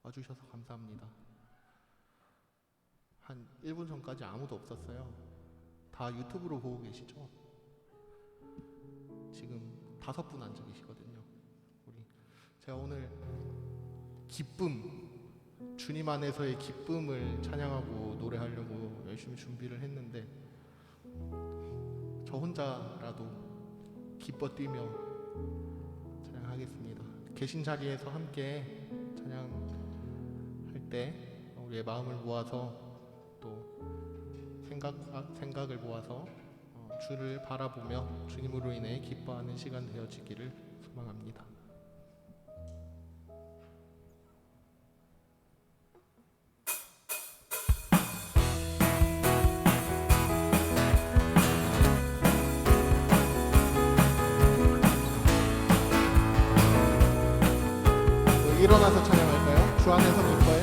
와주셔서 감사합니다. 한 1분 전까지 아무도 없었어요. 다 유튜브로 보고 계시죠? 지금 5분 앉아 계시거든요. 제가 오늘 기쁨, 주님 안에서의 기쁨을 찬양하고 노래하려고 열심히 준비를 했는데 저 혼자라도 기뻐 뛰며 찬양하겠습니다. 계신 자리에서 함께 찬양할 때 우리의 마음을 모아서 또 생각을 모아서 주를 바라보며 주님으로 인해 기뻐하는 시간 되어지기를 소망합니다. 일어나서 찬양할까요? 주 안에서 기뻐해.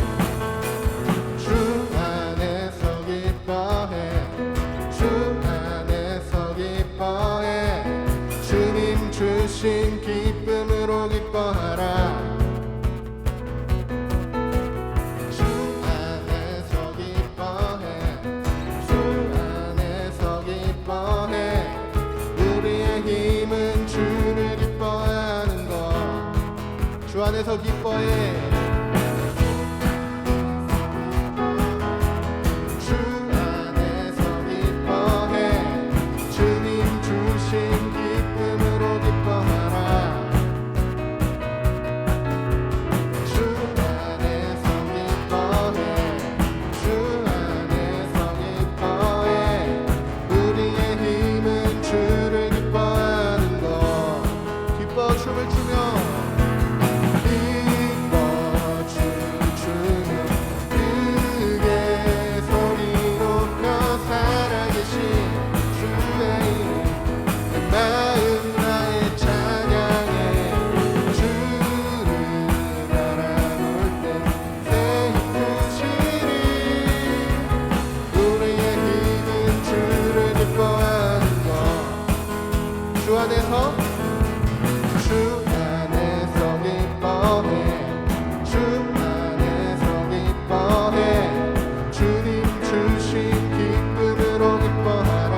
주 안에서 기뻐해. 주 안에서 기뻐해. 주님 주신 기쁨으로 기뻐하라. 주 안에서 기뻐해. 주 안에서 기뻐해. 우리의 힘은 주를 기뻐하는 것. 주 안에서 기뻐해. 주 안에서 기뻐해. 주님 주신 기쁨으로 기뻐하라. 주 안에서 기뻐해. 주 안에서 기뻐해. 우리의 힘은 주를 기뻐하는 것. 기뻐 춤을 추며 주 안에서 기뻐해. 주 안에서 기뻐해. 주님 주신 기쁨으로 기뻐하라.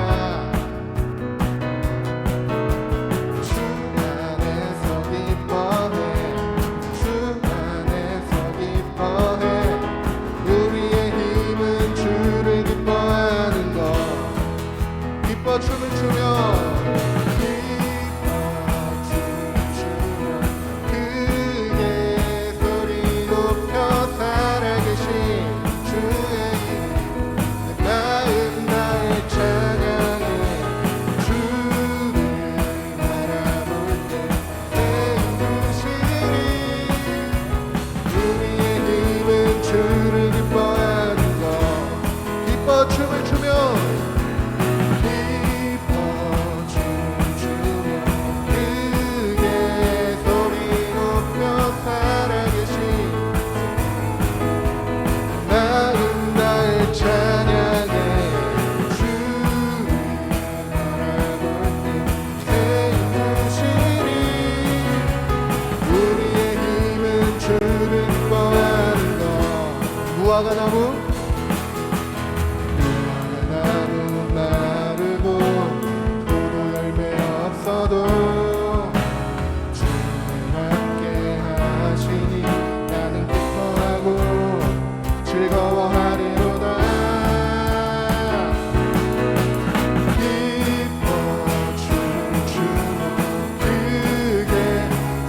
주 안에서 기뻐해. 주 안에서 기뻐해. 우리의 힘은 주를 기뻐하는 것. 기뻐 춤을 추며 춤을 추며 기뻐 춤추며 크게 소리 높여 살아계신 마음 다해 찬양해. 주를 바라볼 때 세우시니 우리의 힘은 주를 기뻐하는 것. 무화과 나무 마르고 포도 열매 없어도 주님 함께 하시니 나는 기뻐하고 즐거워하리로다. 기뻐 춤추며 크게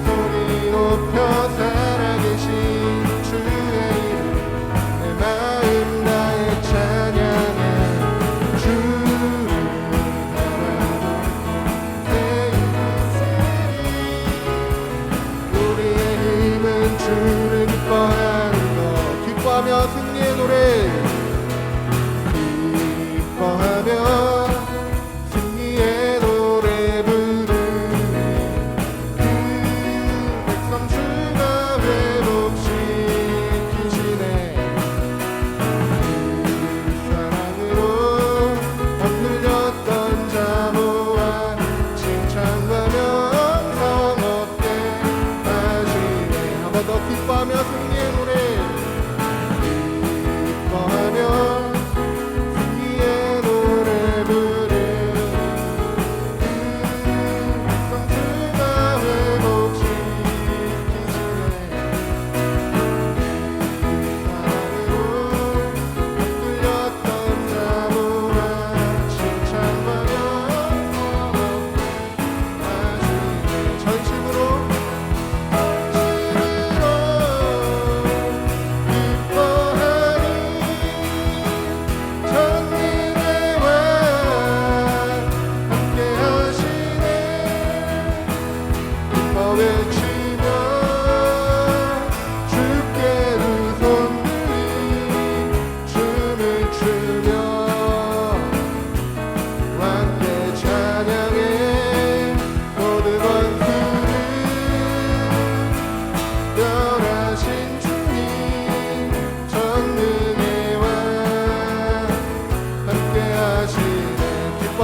소리 높여 살아계신 주의 이름 내 마음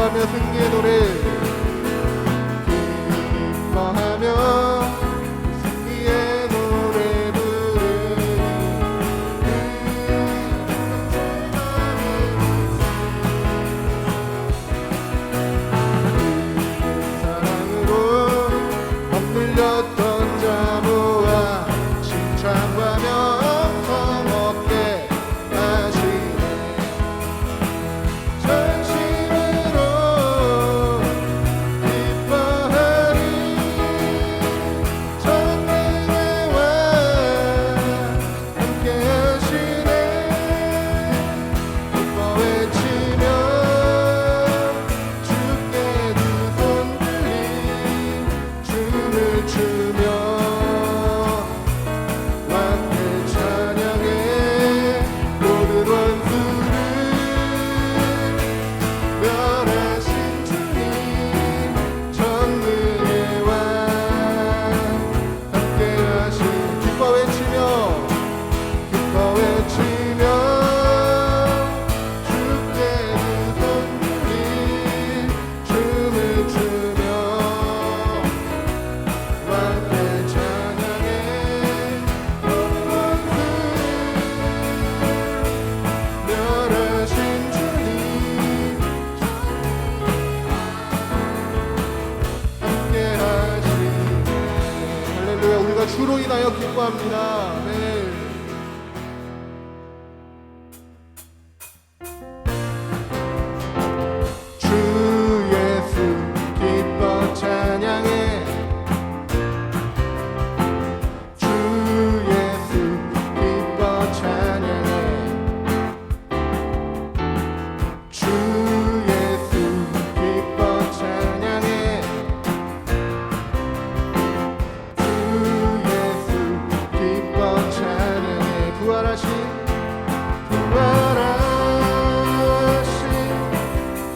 기뻐하며 승리의 노래 기뻐하며 승리의 노래 부르니 사랑으로 억눌렸던 자 모아 칭찬과 명성 얻게 하시네 전심으로 기뻐하리 전능의 왕 함께 하시네 기뻐 외치며 주께 두 손 들리 춤을 추며 함께 찬양해 모든 원수를 멸하신 주님 전능의 왕 함께 하신 기뻐 외치며 주께 두 손 들이 춤을 추며 함께 찬양해 모든 원수를 멸하신 주님 함께 하시네 할렐루야 우리가 주로 인하여 기뻐합니다 아멘 주 예수 기뻐 찬양해 주 예수 기뻐 찬양해 주 예수 기뻐 찬양해 주 예수 기뻐 찬양해 부활하신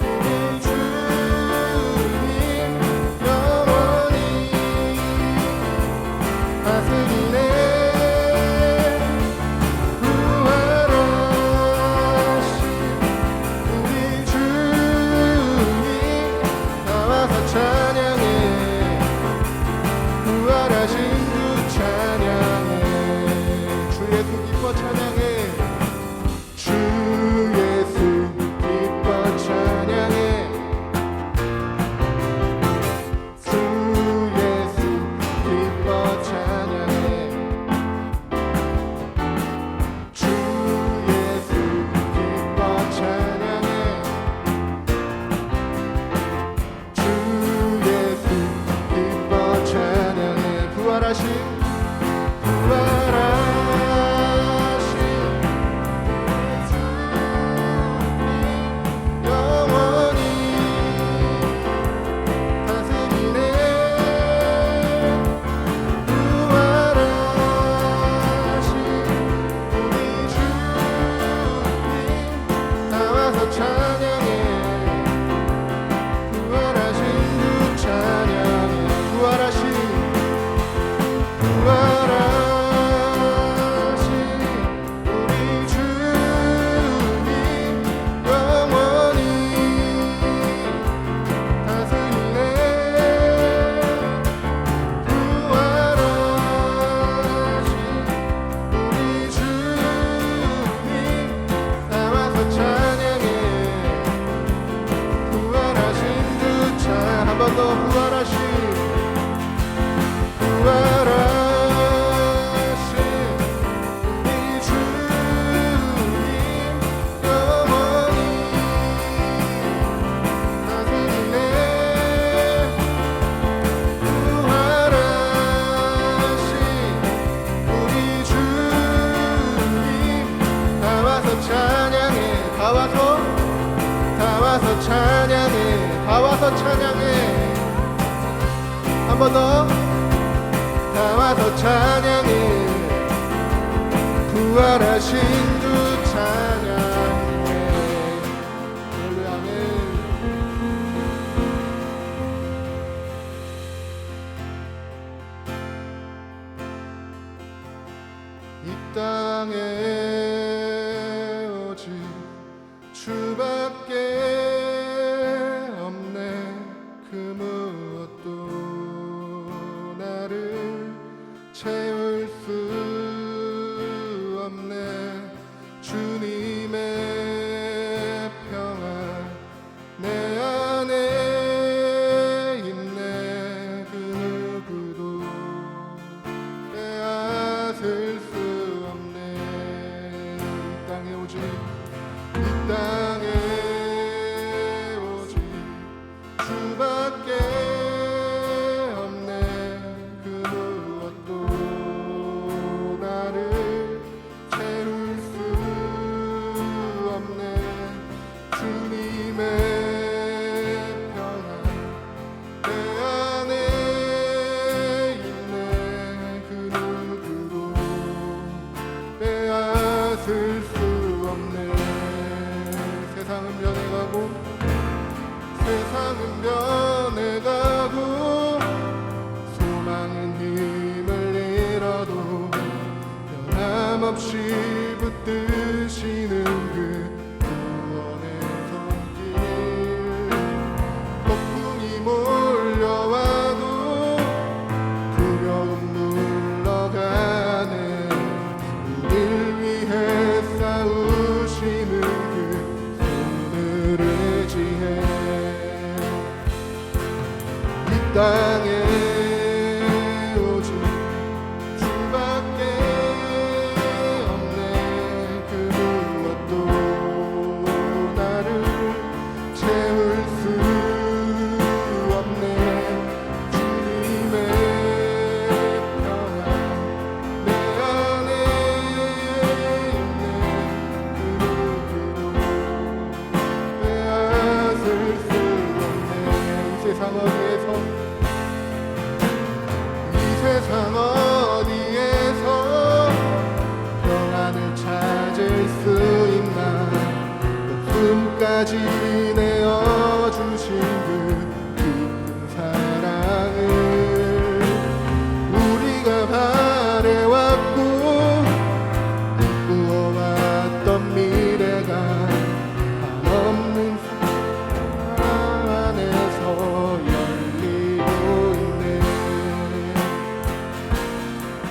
우리 주님 영원히 다스리네 부활하신 우리 주님 나와서 찬양해 부활하신 주 찬양해 주 예수 기뻐 찬양해 주 예수 기뻐 찬양해 주 예수 기뻐 찬양해 주 예수 기뻐 찬양해 주 예수 기뻐 찬양해 부활하신 영원히 다스리네 부활하신 우리 주님 나와서 찬양해 부활하신 주 찬양해 부활하신 우리 주님 영원히 다스리네 부활하신 우리 주님 나와서 찬양해 부활하신 주 찬 한 번 더 부활하신 우리 주님 영원히 다스리네 부활하신 우리 주님 나와서 찬양해 다 와서 찬양해 다 와서 찬양해 한 번 더 다 와서 찬양해 부활하신 주 찬양해 할렐루야 아멘 이 땅에 오직 주밖에 세상은 변해가고 소망은 힘을 잃어도 변함없이 붙드시는 그 구원의 손길 폭풍이 몰려와도 두려움 물러가네 우릴 위해 싸우시는 그 손을 의지해 이 땅에 오직 주밖에 없네 그 무엇도 나를 채울 수 없네 주님의 평안 내 안에 있네 그 누구도 빼앗을 수 없네 이 세상 어디에서 평안을 찾을 수 있나 목숨까지 내어주신 그 깊은 사랑을 우리가 바래왔고 꾸어왔던 미래가 한없는 사랑 안에서 열리고 있네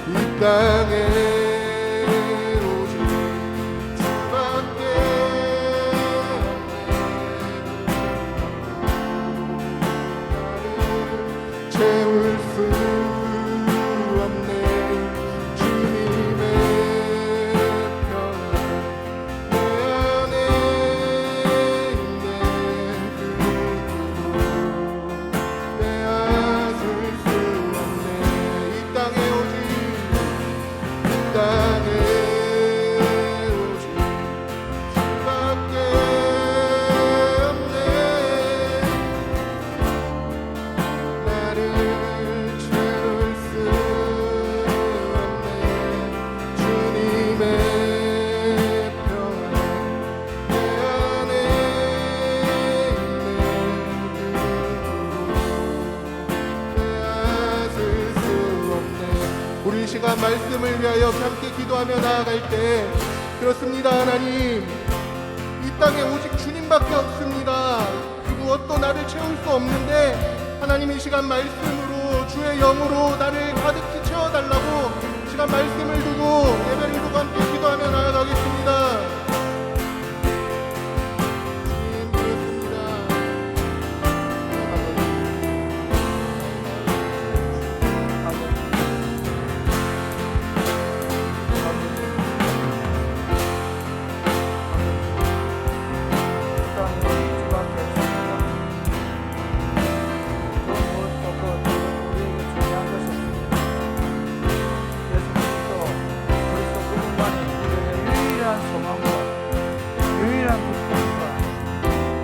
이 땅에 오직 주밖에 없네 나를 채울 수 없네 주님의 평안 내 안에 있네 그 누구도 빼앗을 수 없네 이 땅에 오직 땅에 오직 주밖에 없네 나를 채울 수 없네 주님의 평안 내 안에 있네 빼앗을 수 없네 우리 이 시간 말씀을 위하여 함께 기도하며 나아갈 때 그렇습니다 하나님 이 땅에 오직 주님밖에 없습니다 그 무엇도 나를 채울 수 없는데 하나님 이 시간 말씀으로 주의 영으로 나를 가득히 채워달라고 이 시간 말씀을 두고 예배를 두고 함께 기도하며 나아가겠습니다 주님 그렇습니다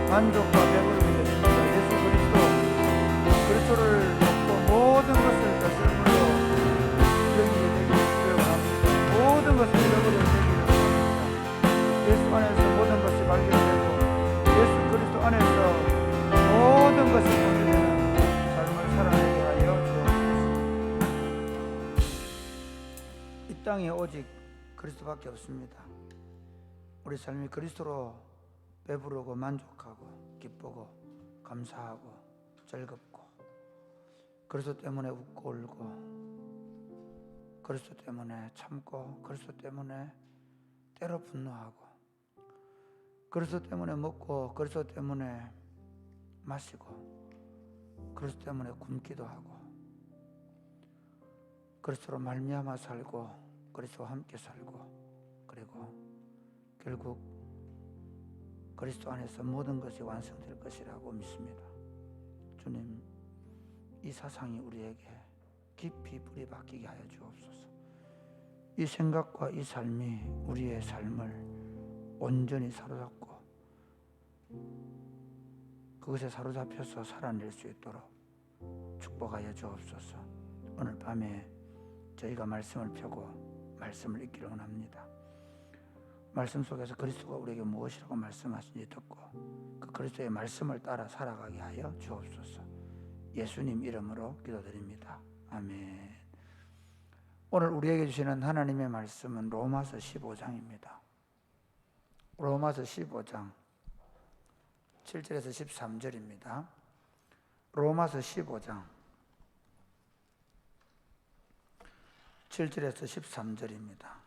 만족과 배부를 위했습니다. 예수 그리스도를 먹고 모든 것을 벼슬물로 여기게 되기를 원합니다. 모든 것을 잃어버려 되기를 원합니다. 예수 안에서 모든 것이 발견되고 예수 그리스도 안에서 모든 것이 발견되는 삶을 살아내게 하여 주옵소서. 이 땅에 오직 그리스도밖에 없습니다. 우리 삶이 그리스도로 배부르고 만족하고 기쁘고 감사하고 즐겁고 그리스도 때문에 웃고 울고 그리스도 때문에 참고 그리스도 때문에 때로 분노하고 그리스도 때문에 먹고 그리스도 때문에 마시고 그리스도 때문에 굶기도 하고 그리스도로 말미암아 살고 그리스도와 함께 살고 그리고 결국 그리스도 안에서 모든 것이 완성될 것이라고 믿습니다. 주님, 이 사상이 우리에게 깊이 뿌리 박히게 하여 주옵소서. 이 생각과 이 삶이 우리의 삶을 온전히 사로잡고 그것에 사로잡혀서 살아낼 수 있도록 축복하여 주옵소서. 오늘 밤에 저희가 말씀을 펴고 말씀을 읽기를 원합니다. 말씀 속에서 그리스도가 우리에게 무엇이라고 말씀하신지 듣고 그 그리스도의 말씀을 따라 살아가게 하여 주옵소서. 예수님 이름으로 기도드립니다. 아멘. 오늘 우리에게 주시는 하나님의 말씀은 로마서 15장입니다. 로마서 15장 7절에서 13절입니다. 로마서 15장 7절에서 13절입니다.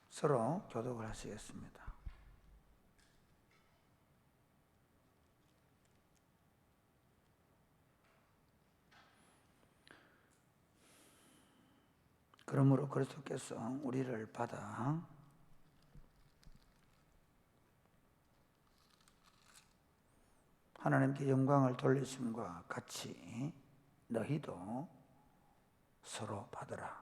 서로 교독을 하시겠습니다. 그러므로 그리스도께서 우리를 받아 하나님께 영광을 돌리심과 같이 너희도 서로 받으라.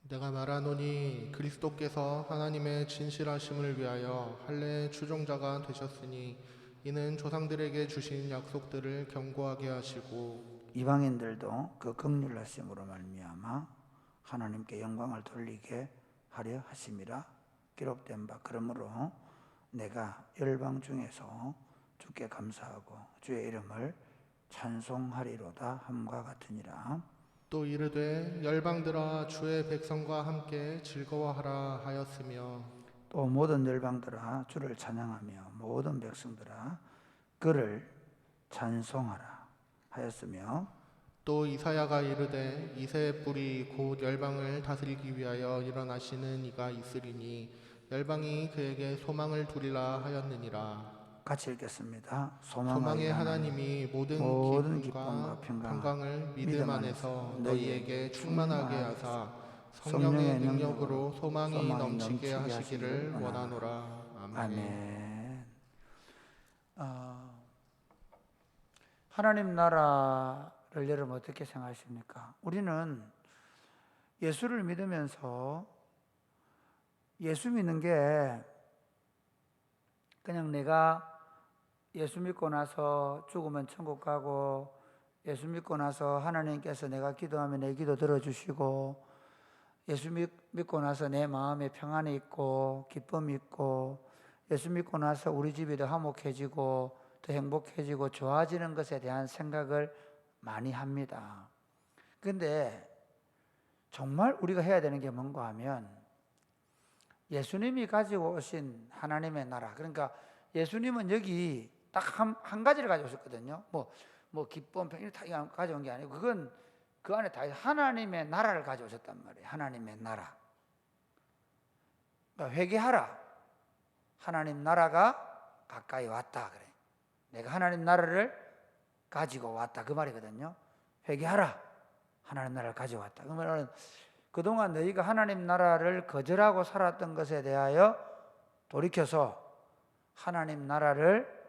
내가 말하노니 그리스도께서 하나님의 진실하심을 위하여 할례의 추종자가 되셨으니 이는 조상들에게 주신 약속들을 견고하게 하시고 이방인들도 그 긍휼하심으로 말미암아 하나님께 영광을 돌리게 하려 하심이라 기록된 바 그러므로 내가 열방 중에서 주께 감사하고 주의 이름을 찬송하리로다 함과 같으니라. 또 이르되 열방들아 주의 백성과 함께 즐거워하라 하였으며 또 모든 열방들아 주를 찬양하며 모든 백성들아 그를 찬송하라 하였으며 또 이사야가 이르되 이새의 뿔이 곧 열방을 다스리기 위하여 일어나시는 이가 있으리니 열방이 그에게 소망을 두리라 하였느니라. 같이 읽겠습니다. 소망의 하나님이 모든 기쁨과 평강을 믿음 안에서 너희에게 충만하게 하사 성령의 능력으로 소망이 넘치게 하시기를 원하노라. 아멘. 하나님 나라를 여러분 어떻게 생각하십니까? 우리는 예수를 믿으면서 예수 믿는 게 그냥 내가 예수 믿고 나서 죽으면 천국 가고 예수 믿고 나서 하나님께서 내가 기도하면 내 기도 들어주시고 예수 믿고 나서 내 마음에 평안이 있고 기쁨이 있고 예수 믿고 나서 우리 집이 더 화목해지고 더 행복해지고 좋아지는 것에 대한 생각을 많이 합니다. 그런데 정말 우리가 해야 되는 게 뭔가 하면 예수님이 가지고 오신 하나님의 나라, 그러니까 예수님은 여기 딱 한 가지를 가지고 오셨거든요. 뭐 기쁨, 평일 다 가져온 게 아니고 그건 그 안에 다 하나님의 나라를 가져오셨단 말이에요. 하나님의 나라. 그러니까 회개하라. 하나님 나라가 가까이 왔다 그래. 내가 하나님 나라를 가지고 왔다 그 말이거든요. 회개하라. 하나님 나라를 가져왔다. 그 말은 그동안 너희가 하나님 나라를 거절하고 살았던 것에 대하여 돌이켜서 하나님 나라를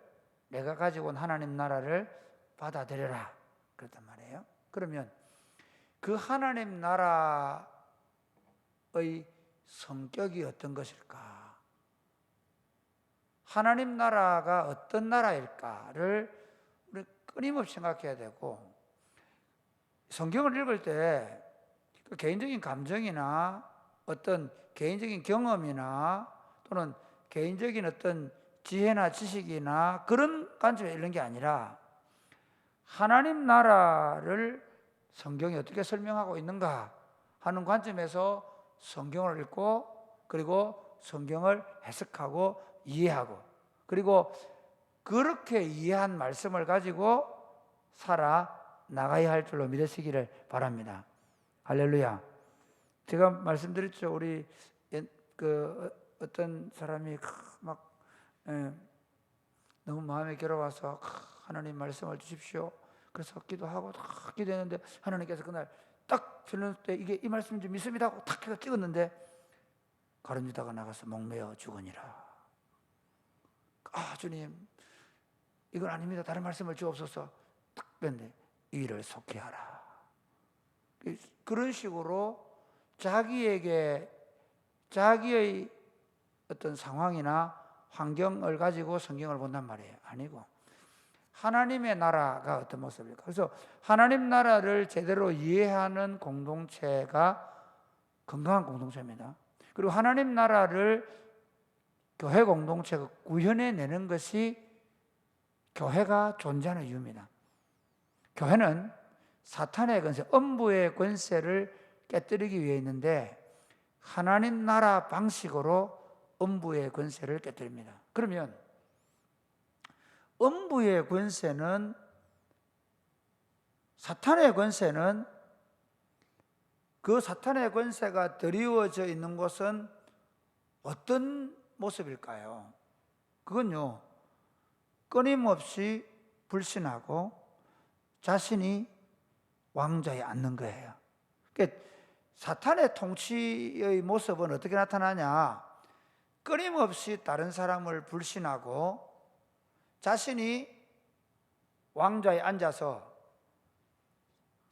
내가 가지고 온 하나님 나라를 받아들여라 그랬단 말이에요. 그러면 그 하나님 나라의 성격이 어떤 것일까? 하나님 나라가 어떤 나라일까를 우리 끊임없이 생각해야 되고 성경을 읽을 때 그 개인적인 감정이나 어떤 개인적인 경험이나 또는 개인적인 어떤 지혜나 지식이나 그런 관점에 있는 게 아니라 하나님 나라를 성경이 어떻게 설명하고 있는가 하는 관점에서 성경을 읽고 그리고 성경을 해석하고 이해하고 그리고 그렇게 이해한 말씀을 가지고 살아 나가야 할 줄로 믿으시기를 바랍니다. 할렐루야. 제가 말씀드렸죠. 우리 어떤 사람이 막 너무 마음에 괴로워서 하나님 말씀을 주십시오. 그래서 기도하고 기도했는데 하나님께서 그날 딱 들렸을 때 이게 이 말씀 좀 믿습니다 하고 탁 해서 찍었는데 가룟유다가 나가서 목매어 죽으니라. 주님 이건 아닙니다. 다른 말씀을 주옵소서. 딱 뺐는데 이를 속히하라. 그런 식으로 자기의 어떤 상황이나 환경을 가지고 성경을 본단 말이에요. 아니고 하나님의 나라가 어떤 모습일까? 그래서 하나님 나라를 제대로 이해하는 공동체가 건강한 공동체입니다. 그리고 하나님 나라를 교회 공동체가 구현해내는 것이 교회가 존재하는 이유입니다. 교회는 사탄의 권세, 음부의 권세를 깨뜨리기 위해 있는데 하나님 나라 방식으로 음부의 권세를 깨뜨립니다. 그러면 음부의 권세는, 사탄의 권세는, 그 사탄의 권세가 드리워져 있는 곳은 어떤 모습일까요? 그건요, 끊임없이 불신하고 자신이 왕좌에 앉는 거예요. 그러니까 사탄의 통치의 모습은 어떻게 나타나냐? 끊임없이 다른 사람을 불신하고 자신이 왕좌에 앉아서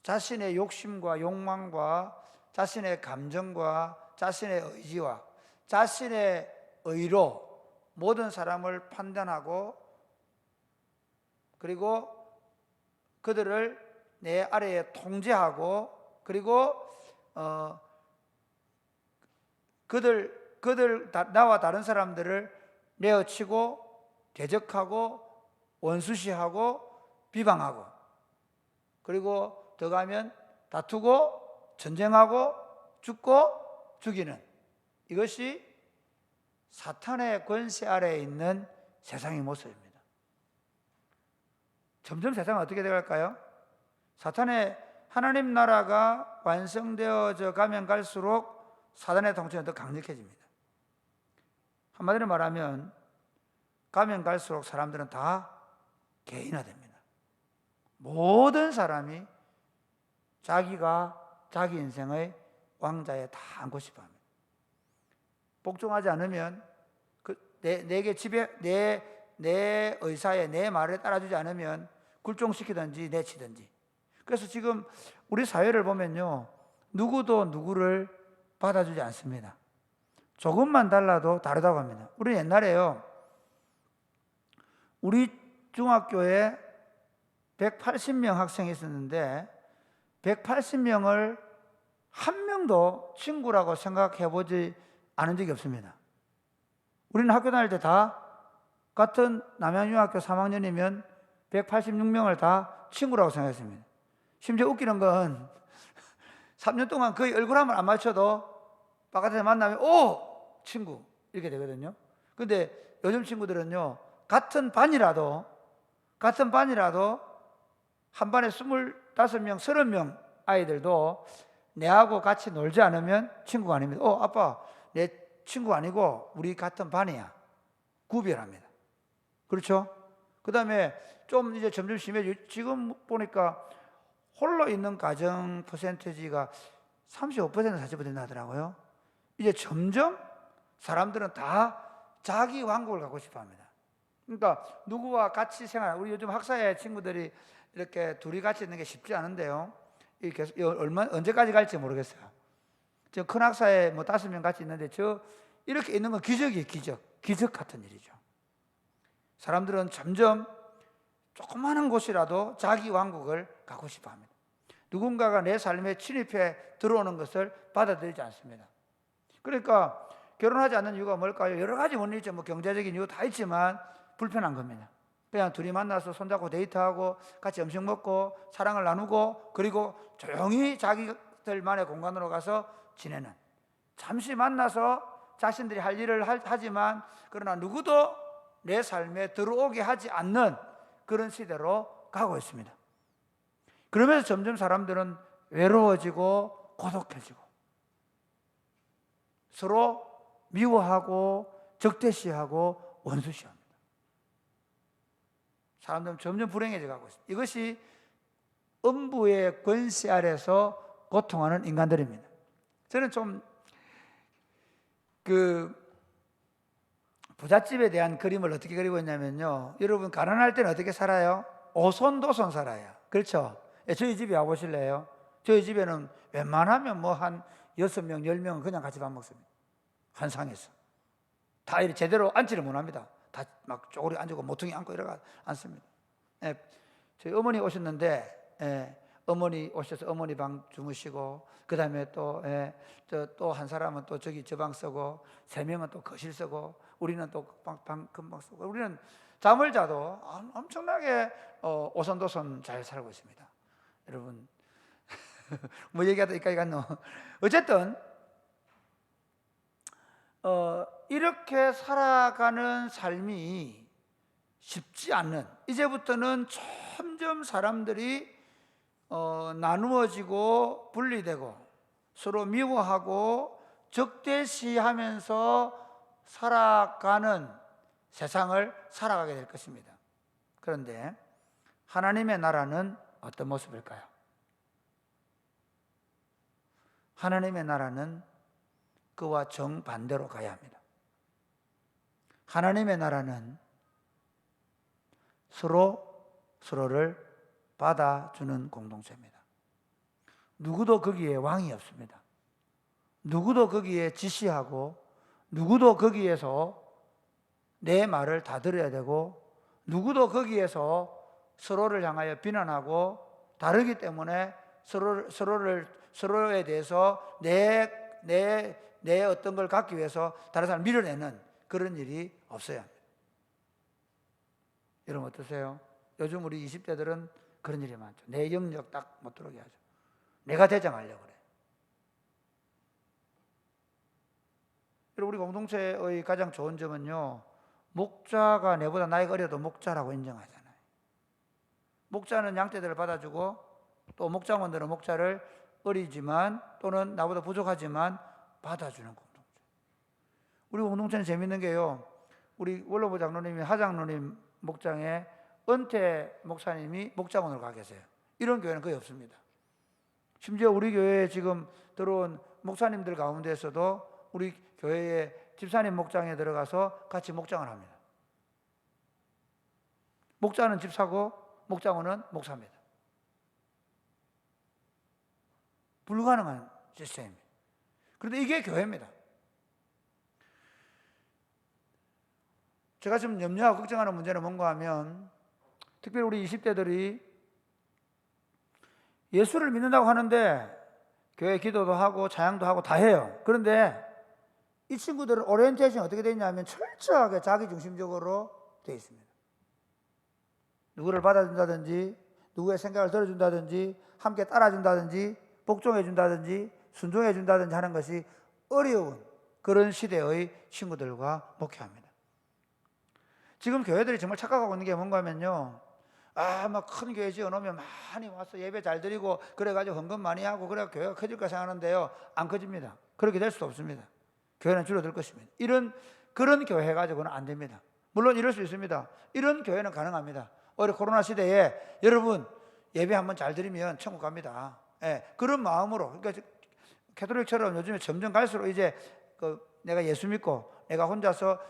자신의 욕심과 욕망과 자신의 감정과 자신의 의지와 자신의 의로 모든 사람을 판단하고 그리고 그들을 내 아래에 통제하고 그리고 나와 다른 사람들을 내어치고 대적하고 원수시하고 비방하고 그리고 더 가면 다투고 전쟁하고 죽고 죽이는, 이것이 사탄의 권세 아래에 있는 세상의 모습입니다. 점점 세상은 어떻게 되어갈까요? 사탄의 하나님 나라가 완성되어져 가면 갈수록 사탄의 통치는 더 강력해집니다. 한마디로 말하면 가면 갈수록 사람들은 다 개인화됩니다. 모든 사람이 자기가 자기 인생의 왕좌에 다 앉고 싶어 합니다. 복종하지 않으면 내게 집에 내 의사에 내 말에 따라주지 않으면 굴종시키든지 내치든지. 그래서 지금 우리 사회를 보면요, 누구도 누구를 받아주지 않습니다. 조금만 달라도 다르다고 합니다. 우리 옛날에요, 우리 중학교에 180명 학생이 있었는데 180명을 한 명도 친구라고 생각해 보지 않은 적이 없습니다. 우리는 학교 다닐 때 다 같은 남양중학교 3학년이면 186명을 다 친구라고 생각했습니다. 심지어 웃기는 건 3년 동안 거의 얼굴 한번 안 맞춰도 바깥에서 만나면 오! 친구 이렇게 되거든요. 근데 요즘 친구들은요, 같은 반이라도 한 반에 25명, 30명 아이들도 내하고 같이 놀지 않으면 친구가 아닙니다. 아빠, 내 친구 아니고 우리 같은 반이야. 구별합니다. 그렇죠? 그 다음에 좀 이제 점점 심해지고, 지금 보니까 홀로 있는 가정 퍼센티지가 35% 40% 나더라고요. 이제 점점 사람들은 다 자기 왕국을 갖고 싶어 합니다. 그러니까 누구와 같이 생활, 우리 요즘 학사의 친구들이 이렇게 둘이 같이 있는 게 쉽지 않은데요. 계속 언제까지 갈지 모르겠어요. 저 큰 학사에 뭐 5명 같이 있는데 이렇게 있는 건 기적이에요. 기적 같은 일이죠. 사람들은 점점 조그마한 곳이라도 자기 왕국을 갖고 싶어 합니다. 누군가가 내 삶에 침입해 들어오는 것을 받아들이지 않습니다. 그러니까 결혼하지 않는 이유가 뭘까요? 여러 가지 원인이 있죠. 뭐 경제적인 이유 다 있지만 불편한 겁니다. 그냥 둘이 만나서 손잡고 데이트하고 같이 음식 먹고 사랑을 나누고 그리고 조용히 자기들만의 공간으로 가서 지내는, 잠시 만나서 자신들이 할 일을 하지만 그러나 누구도 내 삶에 들어오게 하지 않는 그런 시대로 가고 있습니다. 그러면서 점점 사람들은 외로워지고 고독해지고 서로 미워하고 적대시하고 원수시합니다. 사람들은 점점 불행해져 가고 있습니다. 이것이 음부의 권세 아래서 고통하는 인간들입니다. 저는 좀 부잣집에 대한 그림을 어떻게 그리고 있냐면요, 여러분 가난할 때는 어떻게 살아요? 오손도손 살아요. 그렇죠? 저희 집에 와보실래요? 저희 집에는 웬만하면 뭐 한 6명, 10명은 그냥 같이 밥 먹습니다. 한 상에서. 다 이렇게 제대로 앉지를 못합니다. 다 막 쪼그리 앉고 모퉁이 앉고 이러가 앉습니다. 예, 저희 어머니 오셨는데, 어머니 오셔서 어머니 방 주무시고, 그 다음에 또 한 사람은 또 저기 저 방 쓰고, 3명은 또 거실 쓰고, 우리는 또 방 금방 쓰고, 우리는 잠을 자도 엄청나게 오손도손 잘 살고 있습니다. 여러분, 뭐 얘기하다 여기까지 갔노? 어쨌든 이렇게 살아가는 삶이 쉽지 않는, 이제부터는 점점 사람들이 나누어지고 분리되고 서로 미워하고 적대시하면서 살아가는 세상을 살아가게 될 것입니다. 그런데 하나님의 나라는 어떤 모습일까요? 하나님의 나라는 그와 정반대로 가야 합니다. 하나님의 나라는 서로를 받아주는 공동체입니다. 누구도 거기에 왕이 없습니다. 누구도 거기에 지시하고, 누구도 거기에서 내 말을 다 들어야 되고, 누구도 거기에서 서로를 향하여 비난하고, 다르기 때문에 서로에 대해서 내 어떤 걸 갖기 위해서 다른 사람을 밀어내는 그런 일이 없어야 합니다. 여러분 어떠세요? 요즘 우리 20대들은 그런 일이 많죠. 내 영역 딱 못 들어오게 하죠. 내가 대장하려고 그래. 여러분, 우리 공동체의 가장 좋은 점은요, 목자가 내보다 나이가 어려도 목자라고 인정하잖아요. 목자는 양떼들을 받아주고, 또 목장원들은 목자를 어리지만 또는 나보다 부족하지만 받아주는 공동체. 우리 공동체는 재밌는 게요, 우리 원로부 장로님이 하장로님 목장에 은퇴 목사님이 목장원으로 가 계세요. 이런 교회는 거의 없습니다. 심지어 우리 교회에 지금 들어온 목사님들 가운데서도 우리 교회의 집사님 목장에 들어가서 같이 목장을 합니다. 목자는 집사고 목장원은 목사입니다. 불가능한 시스템입니다. 그런데 이게 교회입니다. 제가 지금 염려하고 걱정하는 문제는 뭔가 하면, 특별히 우리 20대들이 예수를 믿는다고 하는데 교회 기도도 하고 찬양도 하고 다 해요. 그런데 이 친구들은 오리엔테이션이 어떻게 되어 있냐면 철저하게 자기중심적으로 되어 있습니다. 누구를 받아준다든지, 누구의 생각을 들어준다든지, 함께 따라준다든지, 복종해준다든지, 순종해준다든지 하는 것이 어려운 그런 시대의 친구들과 목회합니다. 지금 교회들이 정말 착각하고 있는 게 뭔가 하면요, 막 큰 교회 지어놓으면 많이 와서 예배 잘 드리고 그래가지고 헌금 많이 하고 그래 교회가 커질까 생각하는데요, 안 커집니다. 그렇게 될 수도 없습니다. 교회는 줄어들 것입니다. 그런 교회 가지고는 안 됩니다. 물론 이럴 수 있습니다. 이런 교회는 가능합니다. 오히려 코로나 시대에 여러분 예배 한번 잘 드리면 천국 갑니다. 그런 마음으로, 그러니까 캐톨릭처럼 요즘에 점점 갈수록 이제 내가 예수 믿고 내가 혼자서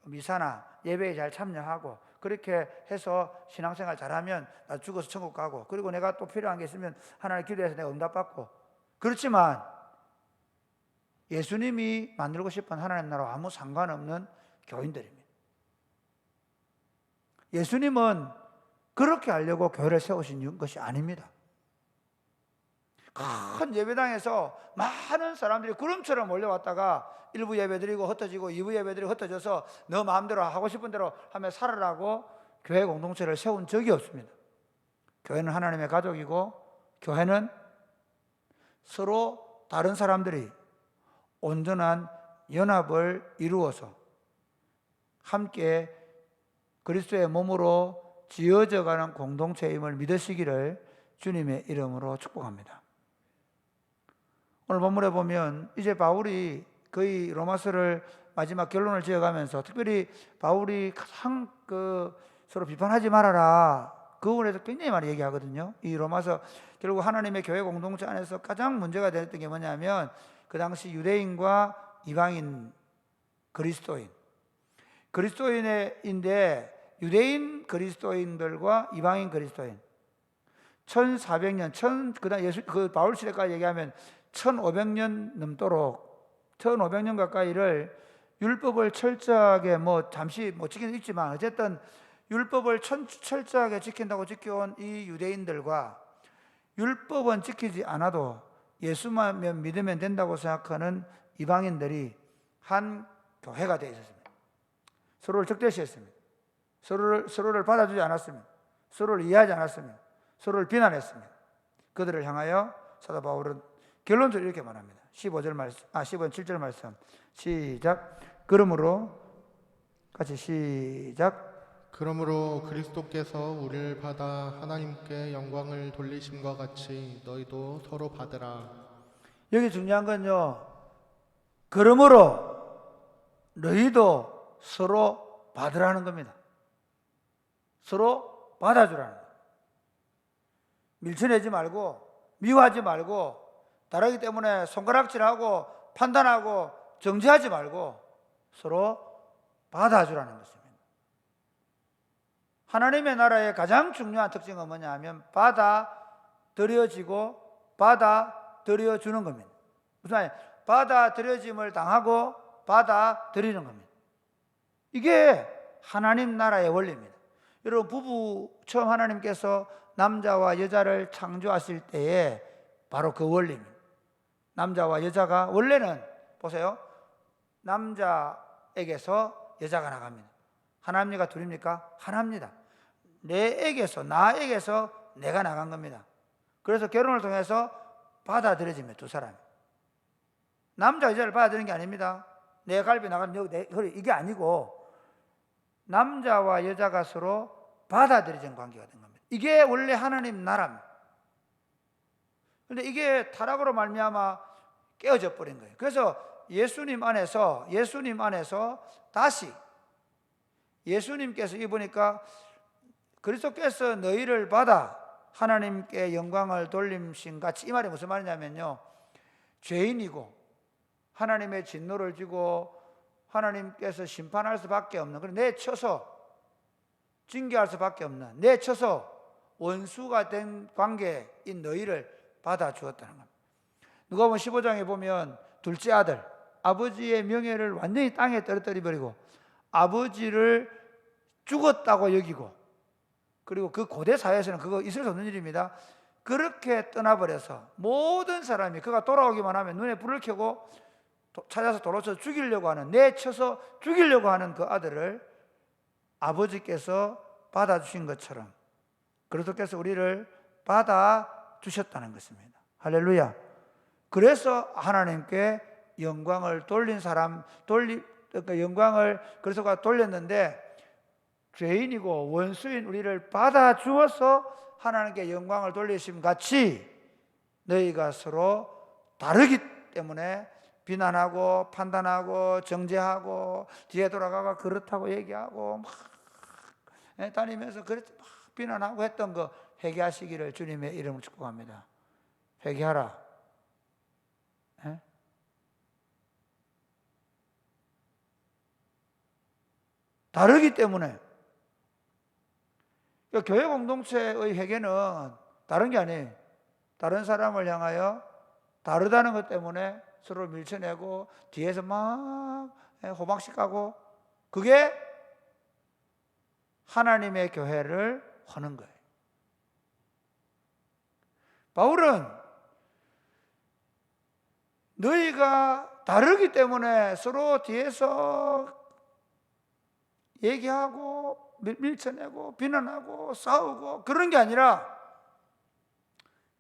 미사나 예배에 잘 참여하고 그렇게 해서 신앙생활 잘하면 나 죽어서 천국 가고, 그리고 내가 또 필요한 게 있으면 하나님 기도해서 내가 응답받고, 그렇지만 예수님이 만들고 싶은 하나님 나라와 아무 상관없는 교인들입니다. 예수님은 그렇게 하려고 교회를 세우신 것이 아닙니다. 큰 예배당에서 많은 사람들이 구름처럼 몰려왔다가 1부 예배드리고 흩어지고 2부 예배드리고 흩어져서 너 마음대로 하고 싶은 대로 하며 살아라고 교회 공동체를 세운 적이 없습니다. 교회는 하나님의 가족이고, 교회는 서로 다른 사람들이 온전한 연합을 이루어서 함께 그리스도의 몸으로 지어져가는 공동체임을 믿으시기를 주님의 이름으로 축복합니다. 오늘 본문에 보면 이제 바울이 거의 로마서를 마지막 결론을 지어가면서, 특별히 바울이 가장 서로 비판하지 말아라, 그 부분에서 굉장히 많이 얘기하거든요. 이 로마서, 결국 하나님의 교회 공동체 안에서 가장 문제가 됐던 게 뭐냐면 그 당시 유대인과 이방인, 그리스도인인데 유대인 그리스도인들과 이방인 그리스도인 1400년, 그 바울 시대까지 얘기하면 1500년 넘도록 1500년 가까이를 율법을 철저하게 잠시 못 지키는 있지만 어쨌든 율법을 철저하게 지킨다고 지켜온 이 유대인들과 율법은 지키지 않아도 예수만 믿으면 된다고 생각하는 이방인들이 한 교회가 되어 있었습니다. 서로를 적대시했습니다. 서로를 받아주지 않았습니다. 서로를 이해하지 않았습니다. 서로를 비난했습니다. 그들을 향하여 사도 바울은 결론적으로 이렇게 말합니다. 15절 말씀, 7절 말씀 시작. 그러므로 같이 시작. 그러므로 그리스도께서 우리를 받아 하나님께 영광을 돌리심과 같이 너희도 서로 받으라. 여기 중요한 건요, 그러므로 너희도 서로 받으라는 겁니다. 서로 받아주라는 거예요. 밀쳐내지 말고 미워하지 말고 다르기 때문에 손가락질하고 판단하고 정죄하지 말고 서로 받아주라는 것입니다. 하나님의 나라의 가장 중요한 특징은 뭐냐 하면 받아들여지고 받아들여주는 겁니다. 무슨 말이에요? 받아들여짐을 당하고 받아들이는 겁니다. 이게 하나님 나라의 원리입니다. 여러분, 부부 처음 하나님께서 남자와 여자를 창조하실 때에 바로 그 원리입니다. 남자와 여자가 원래는 보세요, 남자에게서 여자가 나갑니다. 하나입니까 둘입니까? 하나입니다. 나에게서 내가 나간 겁니다. 그래서 결혼을 통해서 받아들여집니다. 두 사람이. 남자 여자를 받아들이는 게 아닙니다. 내 갈비 나간 내 허리, 이게 아니고 남자와 여자가 서로 받아들이는 관계가 된 겁니다. 이게 원래 하나님 나라입니다. 그런데 이게 타락으로 말미암아 깨어져 버린 거예요. 그래서 예수님 안에서 다시 예수님께서 이 보니까 그리스도께서 너희를 받아 하나님께 영광을 돌림신 같이, 이 말이 무슨 말이냐면요, 죄인이고 하나님의 진노를 지고 하나님께서 심판할 수밖에 없는, 그래 내쳐서 징계할 수밖에 없는, 내쳐서 원수가 된 관계인 너희를 받아주었다는 겁니다. 누가복음 15장에 보면 둘째 아들, 아버지의 명예를 완전히 땅에 떨어뜨려버리고 아버지를 죽었다고 여기고, 그리고 그 고대 사회에서는 그거 있을 수 없는 일입니다. 그렇게 떠나버려서 모든 사람이 그가 돌아오기만 하면 눈에 불을 켜고 찾아서 돌로 쳐서 죽이려고 하는, 내쳐서 죽이려고 하는 그 아들을 아버지께서 받아주신 것처럼 그리스도께서 우리를 받아주셨다는 것입니다. 할렐루야. 그래서 하나님께 영광을 돌린 사람, 그러니까 영광을 그리스도가 돌렸는데, 죄인이고 원수인 우리를 받아주어서 하나님께 영광을 돌리심 같이 너희가 서로 다르기 때문에 비난하고 판단하고 정죄하고 뒤에 돌아가가 그렇다고 얘기하고 막 다니면서 그렇게 막 비난하고 했던 거 회개하시기를 주님의 이름으로 축복합니다. 회개하라. 다르기 때문에 교회 공동체의 회개는 다른 게 아니에요. 다른 사람을 향하여 다르다는 것 때문에 서로 밀쳐내고 뒤에서 막 호박씩 가고, 그게 하나님의 교회를 하는 거예요. 바울은 너희가 다르기 때문에 서로 뒤에서 얘기하고 밀쳐내고 비난하고 싸우고 그런 게 아니라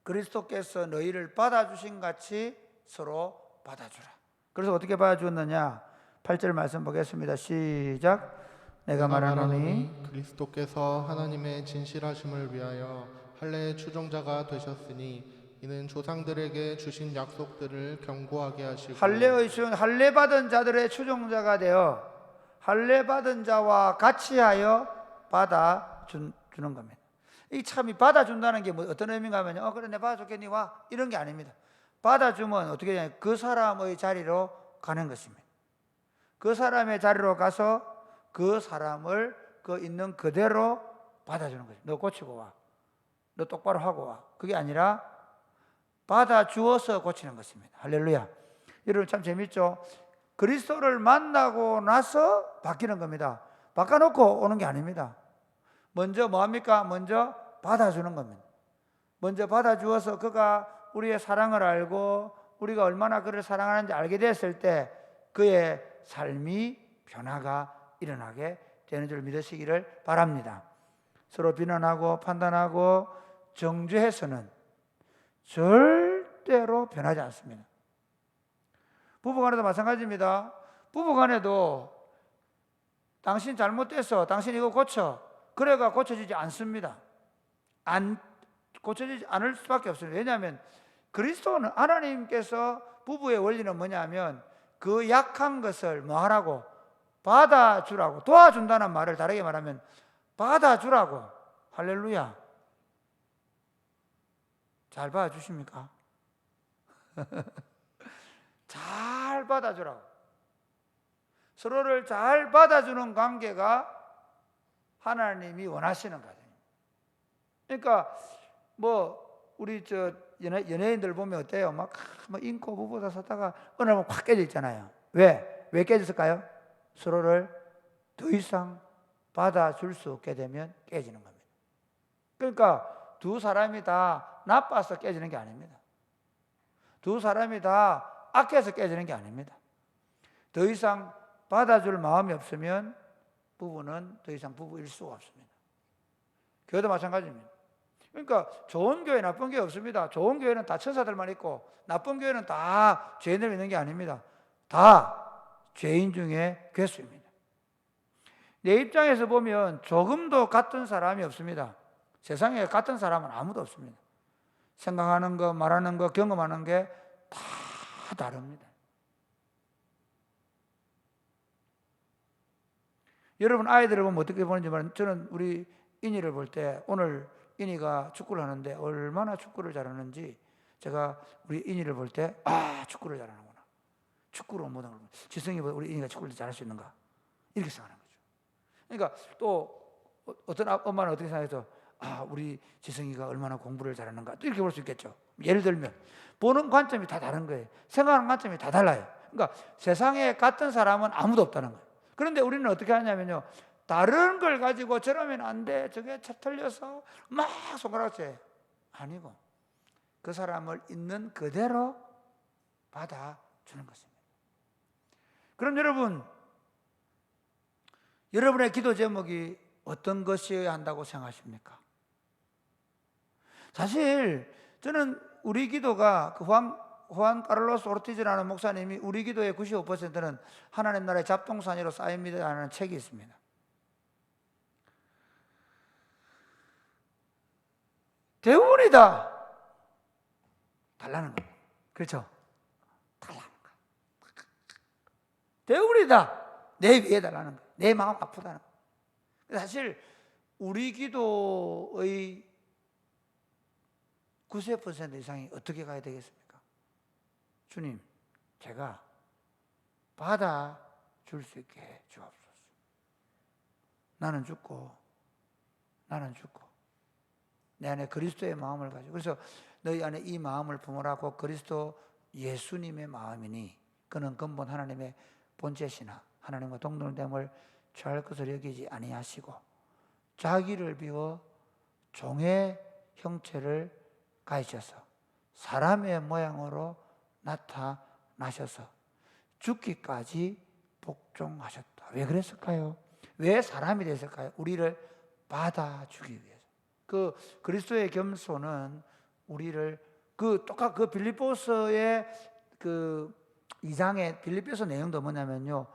그리스도께서 너희를 받아주신 같이 서로 받아주라. 그래서 어떻게 받아주었느냐? 8절 말씀 보겠습니다. 시작. 내가 말하노니 그리스도께서 하나님의 진실하심을 위하여 할례의 추종자가 되셨으니 이는 조상들에게 주신 약속들을 견고하게 하시고, 할례 받은 자들의 추종자가 되어 할례 받은 자와 같이 하여 받아주는 겁니다. 이 참이 받아준다는 게 뭐 어떤 의미인가 하면 그래 내가 받아줬겠니 와, 이런 게 아닙니다. 받아주면 어떻게 되냐, 그 사람의 자리로 가는 것입니다. 그 사람의 자리로 가서 그 사람을 그 있는 그대로 받아주는 거죠. 너 고치고 와, 너 똑바로 하고 와, 그게 아니라 받아주어서 고치는 것입니다. 할렐루야. 여러분 참 재밌죠? 그리스도를 만나고 나서 바뀌는 겁니다. 바꿔놓고 오는 게 아닙니다. 먼저 뭐합니까? 먼저 받아주는 겁니다. 먼저 받아주어서 그가 우리의 사랑을 알고 우리가 얼마나 그를 사랑하는지 알게 됐을 때 그의 삶이 변화가 일어나게 되는 줄 믿으시기를 바랍니다. 서로 비난하고 판단하고 정죄해서는 절대로 변하지 않습니다. 부부간에도 마찬가지입니다. 부부간에도 당신 잘못됐어, 당신 이거 고쳐, 그래가 고쳐지지 않습니다. 고쳐지지 않을 수밖에 없습니다. 왜냐하면 그리스도는, 하나님께서 부부의 원리는 뭐냐면 그 약한 것을 뭐 하라고? 받아주라고. 도와준다는 말을 다르게 말하면 받아주라고. 할렐루야. 잘 받아주십니까? 잘 받아주라고. 서로를 잘 받아주는 관계가 하나님이 원하시는 과정입니다. 그러니까 뭐 우리 연예인들 보면 어때요? 막 인고 부부다 사다가 어느 날 확 깨져 있잖아요. 왜 깨졌을까요? 서로를 더 이상 받아줄 수 없게 되면 깨지는 겁니다. 그러니까 두 사람이 다 나빠서 깨지는 게 아닙니다. 두 사람이 다 악해서 깨지는 게 아닙니다. 더 이상 받아줄 마음이 없으면 부부는 더 이상 부부일 수가 없습니다. 교회도 마찬가지입니다. 그러니까 좋은 교회, 나쁜 교회 없습니다. 좋은 교회는 다 천사들만 있고 나쁜 교회는 다 죄인들 있는 게 아닙니다. 다 죄인 중에 괴수입니다. 내 입장에서 보면 조금도 같은 사람이 없습니다. 세상에 같은 사람은 아무도 없습니다. 생각하는 거, 말하는 거, 경험하는 게 다 다릅니다. 여러분 아이들을 보면 어떻게 보는지 말은, 저는 우리 인이를 볼 때 오늘 인이가 축구를 하는데 얼마나 축구를 잘하는지 제가 우리 인이를 볼 때 축구를 잘하는구나. 축구로 모든 걸 지성이보다 우리 인이가 축구를 잘할 수 있는가 이렇게 생각하는 거죠. 그러니까 또 어떤 엄마는 어떻게 생각해서 우리 지성이가 얼마나 공부를 잘하는가 또 이렇게 볼 수 있겠죠. 예를 들면 보는 관점이 다 다른 거예요. 생각하는 관점이 다 달라요. 그러니까 세상에 같은 사람은 아무도 없다는 거예요. 그런데 우리는 어떻게 하냐면요, 다른 걸 가지고 저러면 안 돼, 저게 틀려서 막 손가락질 아니고 그 사람을 있는 그대로 받아주는 것입니다. 그럼 여러분의 기도 제목이 어떤 것이어야 한다고 생각하십니까? 사실 저는 우리 기도가 그 후안 카를로스 오르티즈라는 목사님이 우리 기도의 95%는 하나님 나라의 잡동사니로 쌓입니다라는 책이 있습니다. 대부분이 다 달라는 거예요. 그렇죠? 달라는 거예요. 대부분이 다 내 위에 달라는 거예요. 내 마음 아프다는 거예요. 사실 우리 기도의 90% 이상이 어떻게 가야 되겠습니까? 주님, 제가 받아줄 수 있게 주옵소서. 나는 죽고 내 안에 그리스도의 마음을 가지고, 그래서 너희 안에 이 마음을 품으라고 그리스도 예수님의 마음이니 그는 근본 하나님의 본체시나 하나님과 동등됨을 취할 것을 여기지 아니하시고 자기를 비워 종의 형체를 가지셔서 사람의 모양으로 나타나셔서 죽기까지 복종하셨다. 왜 그랬을까요? 왜 사람이 됐을까요? 우리를 받아주기 위해서. 그 그리스도의 겸손은 우리를 그 빌립보서의 그 2장의 빌립보서 내용도 뭐냐면요,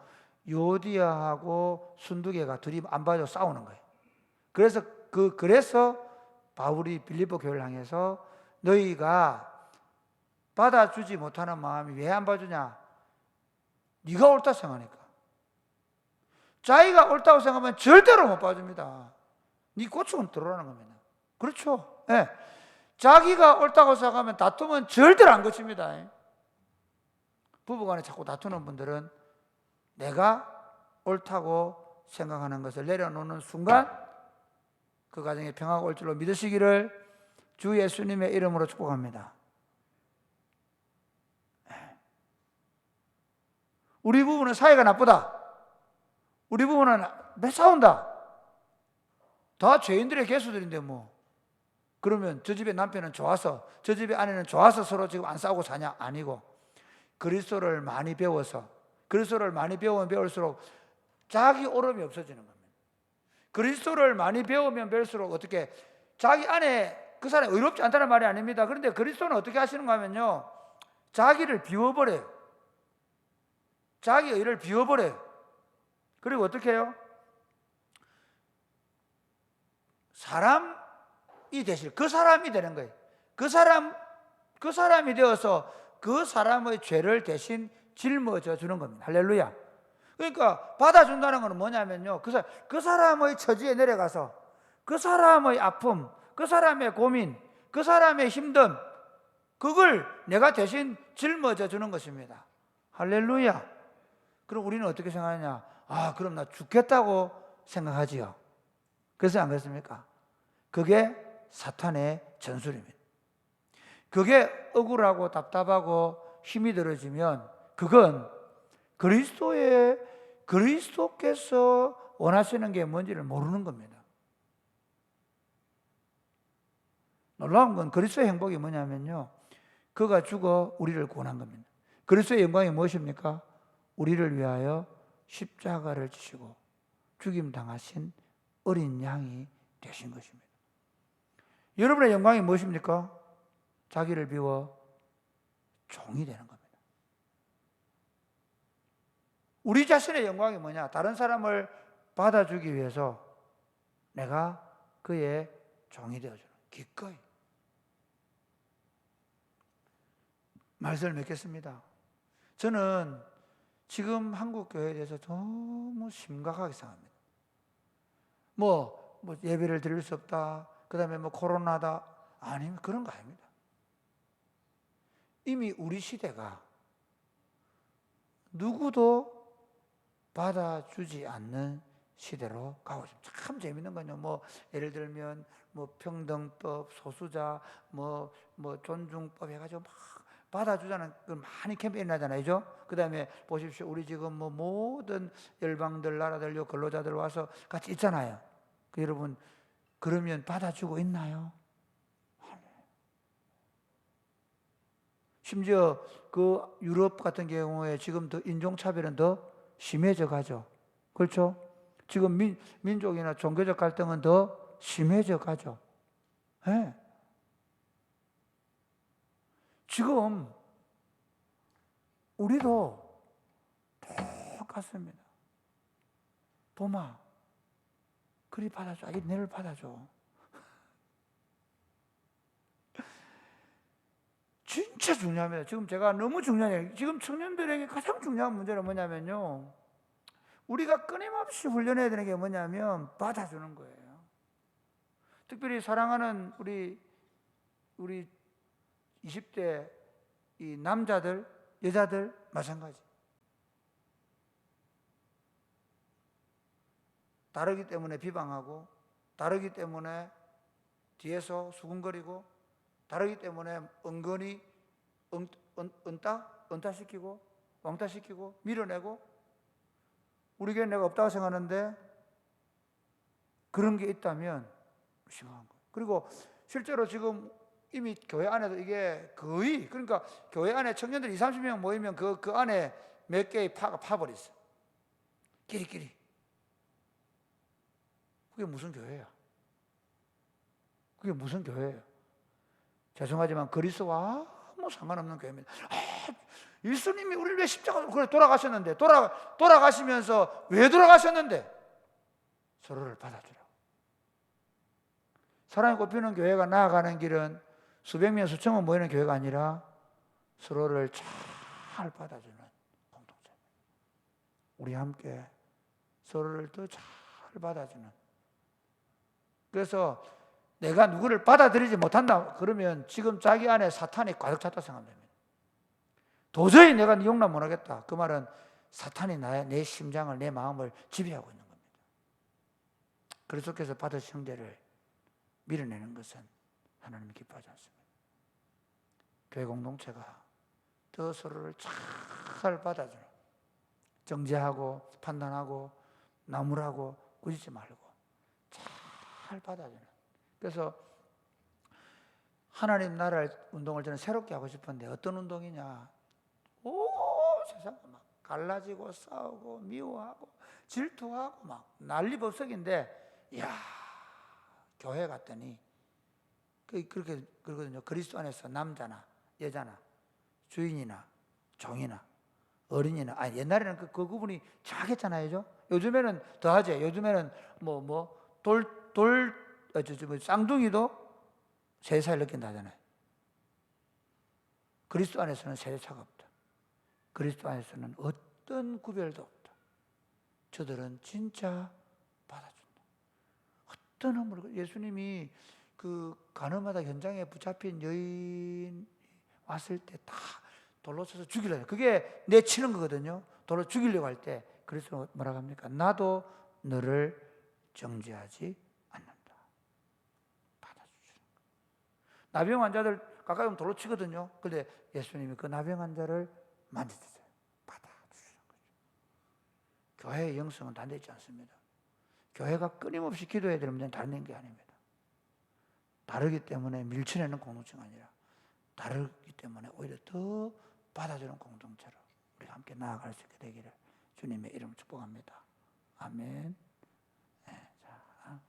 요디아하고 순두개가 둘이 안 봐줘 싸우는 거예요. 그래서 바울이 빌립보 교회를 향해서 너희가 받아주지 못하는 마음이 왜 안 봐주냐? 네가 옳다 생각하니까. 자기가 옳다고 생각하면 절대로 못 봐줍니다. 네 고충은 들어라는 겁니다. 그렇죠? 네. 자기가 옳다고 생각하면 다투면 절대로 안 고칩니다. 부부간에 자꾸 다투는 분들은 내가 옳다고 생각하는 것을 내려놓는 순간 그 가정에 평화가 올 줄로 믿으시기를 주 예수님의 이름으로 축복합니다. 우리 부부는 사이가 나쁘다, 우리 부부는 매 싸운다, 다 죄인들의 개수들인데 뭐. 그러면 저 집의 남편은 좋아서, 저 집의 아내는 좋아서 서로 지금 안 싸우고 사냐? 아니고, 그리스도를 많이 배워서, 그리스도를 많이 배우면 배울수록 자기 오름이 없어지는 겁니다. 그리스도를 많이 배우면 배울수록 어떻게 자기 안에 그 사람이 의롭지 않다는 말이 아닙니다. 그런데 그리스도는 어떻게 하시는가 하면요, 자기를 비워버려요. 자기 의를 비워버려요. 그리고 어떻게 해요? 사람이 되실, 그 사람이 되는 거예요. 그 사람이 되어서 그 사람의 죄를 대신 짊어져 주는 겁니다. 할렐루야. 그러니까 받아준다는 것은 뭐냐면요, 그 사람의 처지에 내려가서 그 사람의 아픔, 그 사람의 고민, 그 사람의 힘듦, 그걸 내가 대신 짊어져 주는 것입니다. 할렐루야. 그럼 우리는 어떻게 생각하냐? 아, 그럼 나 죽겠다고 생각하지요. 그래서 안 그렇습니까? 그게 사탄의 전술입니다. 그게 억울하고 답답하고 힘이 들어지면 그건 그리스도께서 원하시는 게 뭔지를 모르는 겁니다. 놀라운 건 그리스도의 행복이 뭐냐면요, 그가 죽어 우리를 구원한 겁니다. 그리스도의 영광이 무엇입니까? 우리를 위하여 십자가를 지시고 죽임 당하신 어린 양이 되신 것입니다. 여러분의 영광이 무엇입니까? 자기를 비워 종이 되는 겁니다. 우리 자신의 영광이 뭐냐? 다른 사람을 받아주기 위해서 내가 그의 종이 되어주는, 기꺼이. 말씀을 맺겠습니다. 저는 지금 한국 교회에 대해서 너무 심각하게 생각합니다. 뭐 예배를 드릴 수 없다, 그 다음에 뭐 코로나다, 아니면 그런 거 아닙니다. 이미 우리 시대가 누구도 받아주지 않는 시대로 가고 있습니다. 참 재밌는 건요, 뭐 예를 들면 뭐 평등법, 소수자, 뭐 존중법 해가지고 막 받아주자는 그 많이 캠페인을 하잖아요. 그 다음에 보십시오, 우리 지금 뭐 모든 열방들, 나라들, 근로자들 와서 같이 있잖아요. 여러분, 그러면 받아주고 있나요? 심지어 그 유럽 같은 경우에 지금 더 인종차별은 더 심해져 가죠. 그렇죠? 지금 민족이나 종교적 갈등은 더 심해져 가죠. 네. 지금 우리도 똑같습니다. 봄아, 그리 받아줘. 아기 내를 받아줘. 진짜 중요합니다. 지금 제가 너무 중요해요. 지금 청년들에게 가장 중요한 문제는 뭐냐면요, 우리가 끊임없이 훈련해야 되는 게 뭐냐면 받아주는 거예요. 특별히 사랑하는 우리 20대 이 남자들, 여자들 마찬가지. 다르기 때문에 비방하고, 다르기 때문에 뒤에서 수군거리고, 다르기 때문에 은근히 은따시키고 왕따시키고 밀어내고, 우리 교회는 내가 없다고 생각하는데 그런 게 있다면 심한 거예요. 그리고 실제로 지금 이미 교회 안에도 이게 거의, 그러니까 교회 안에 청년들 20-30명 모이면 그 안에 몇 개의 파가 파버렸어요. 끼리끼리. 그게 무슨 교회야? 그게 무슨 교회예요? 죄송하지만 그리스도와 아무 상관없는 교회입니다. 예수님이 우리를 왜 십자가로 그래 돌아가셨는데, 돌아가시면서 왜 돌아가셨는데? 서로를 받아주라고. 사랑이 꼽히는 교회가 나아가는 길은 수백 명, 수천 명 모이는 교회가 아니라 서로를 잘 받아주는 공동체. 우리 함께 서로를 더 잘 받아주는. 그래서 내가 누구를 받아들이지 못한다 그러면 지금 자기 안에 사탄이 가득 찼다 생각하면 됩니다. 도저히 내가 네 용납 못하겠다. 그 말은 사탄이 내 심장을, 내 마음을 지배하고 있는 겁니다. 그리스도께서 받으신 형제를 밀어내는 것은 하나님이 기뻐하지 않습니다. 교회 공동체가 더 서로를 잘 받아주는, 정죄하고 판단하고 나무라고 꾸짖지 말고 잘 잘 받아주는. 그래서 하나님 나라의 운동을 저는 새롭게 하고 싶은데 어떤 운동이냐? 오, 세상 막 갈라지고 싸우고 미워하고 질투하고 막 난리법석인데, 이야, 교회 갔더니 그렇게 그러거든요. 그리스도 안에서 남자나 여자나 주인이나 종이나 어린이나, 아니 옛날에는 그 구분이 정확했잖아요. 요즘에는 더하죠. 요즘에는 쌍둥이도 세대차를 느낀다잖아요. 그리스도 안에서는 세대차가 없다. 그리스도 안에서는 어떤 구별도 없다. 저들은 진짜 받아준다. 어떤 허물, 예수님이 그 가늠하다 현장에 붙잡힌 여인 왔을 때 다 돌로 쳐서 죽이려고, 그게 내치는 거거든요. 돌로 죽이려고 할 때 그리스도 뭐라고 합니까? 나도 너를 정죄하지 않는다. 받아주시는 거예요. 나병 환자들 가까이 오면 돌로 치거든요. 그런데 예수님이 그 나병 환자를 만져주세요. 받아주시는 거죠. 교회의 영성은 단대있지 않습니다. 교회가 끊임없이 기도해야 될 문제는 다른 게 아닙니다. 다르기 때문에 밀쳐내는 공동체가 아니라 다르기 때문에 오히려 더 받아주는 공동체로 우리가 함께 나아갈 수 있게 되기를 주님의 이름으로 축복합니다. 아멘. 네, 자.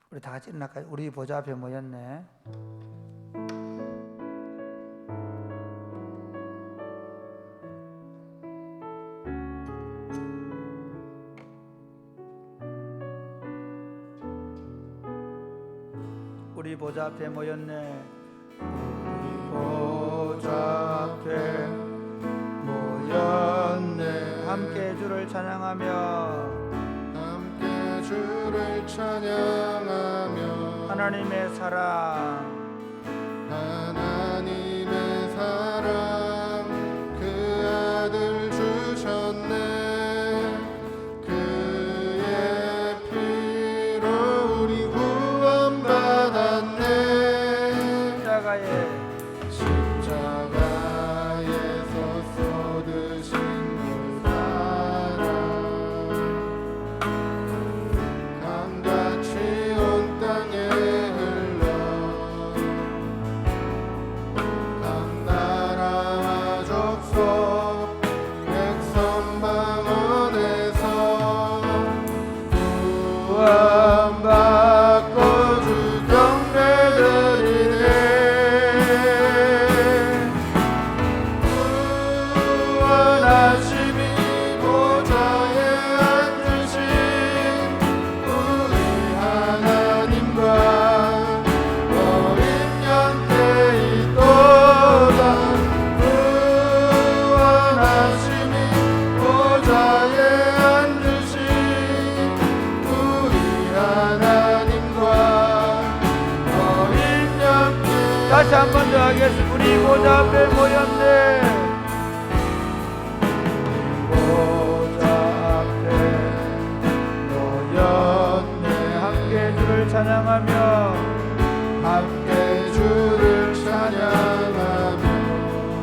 우리 다 같이 일어날까요? 우리 보좌 앞에 모였네. 우리 보좌 앞에 모였네. 우리 보좌 앞에 모였네. 함께 주를 찬양하며, 함께 주를 찬양하며, 하나님의 사랑, 하나님의 사랑, 그 아들 주셨네. 그의 피로 우리 구원받았네. 십자가에서 쏟으신 그 사랑, 강같이 온 땅에 흘러 각 나라와 족속 백성 방언에서 구원받고 주 경배드리네. 구원하심이 보좌에 앉으신 우리 하나님과 어린 양께 있도다. 구원하심이 보좌에 앉으신 우리 하나님과 어린 양께. 다시 한 번 더 하겠습니다. 우리 보좌 앞에 모였네. 보좌 앞에 모였네. 함께 주를 찬양하며, 함께 주를 찬양하며,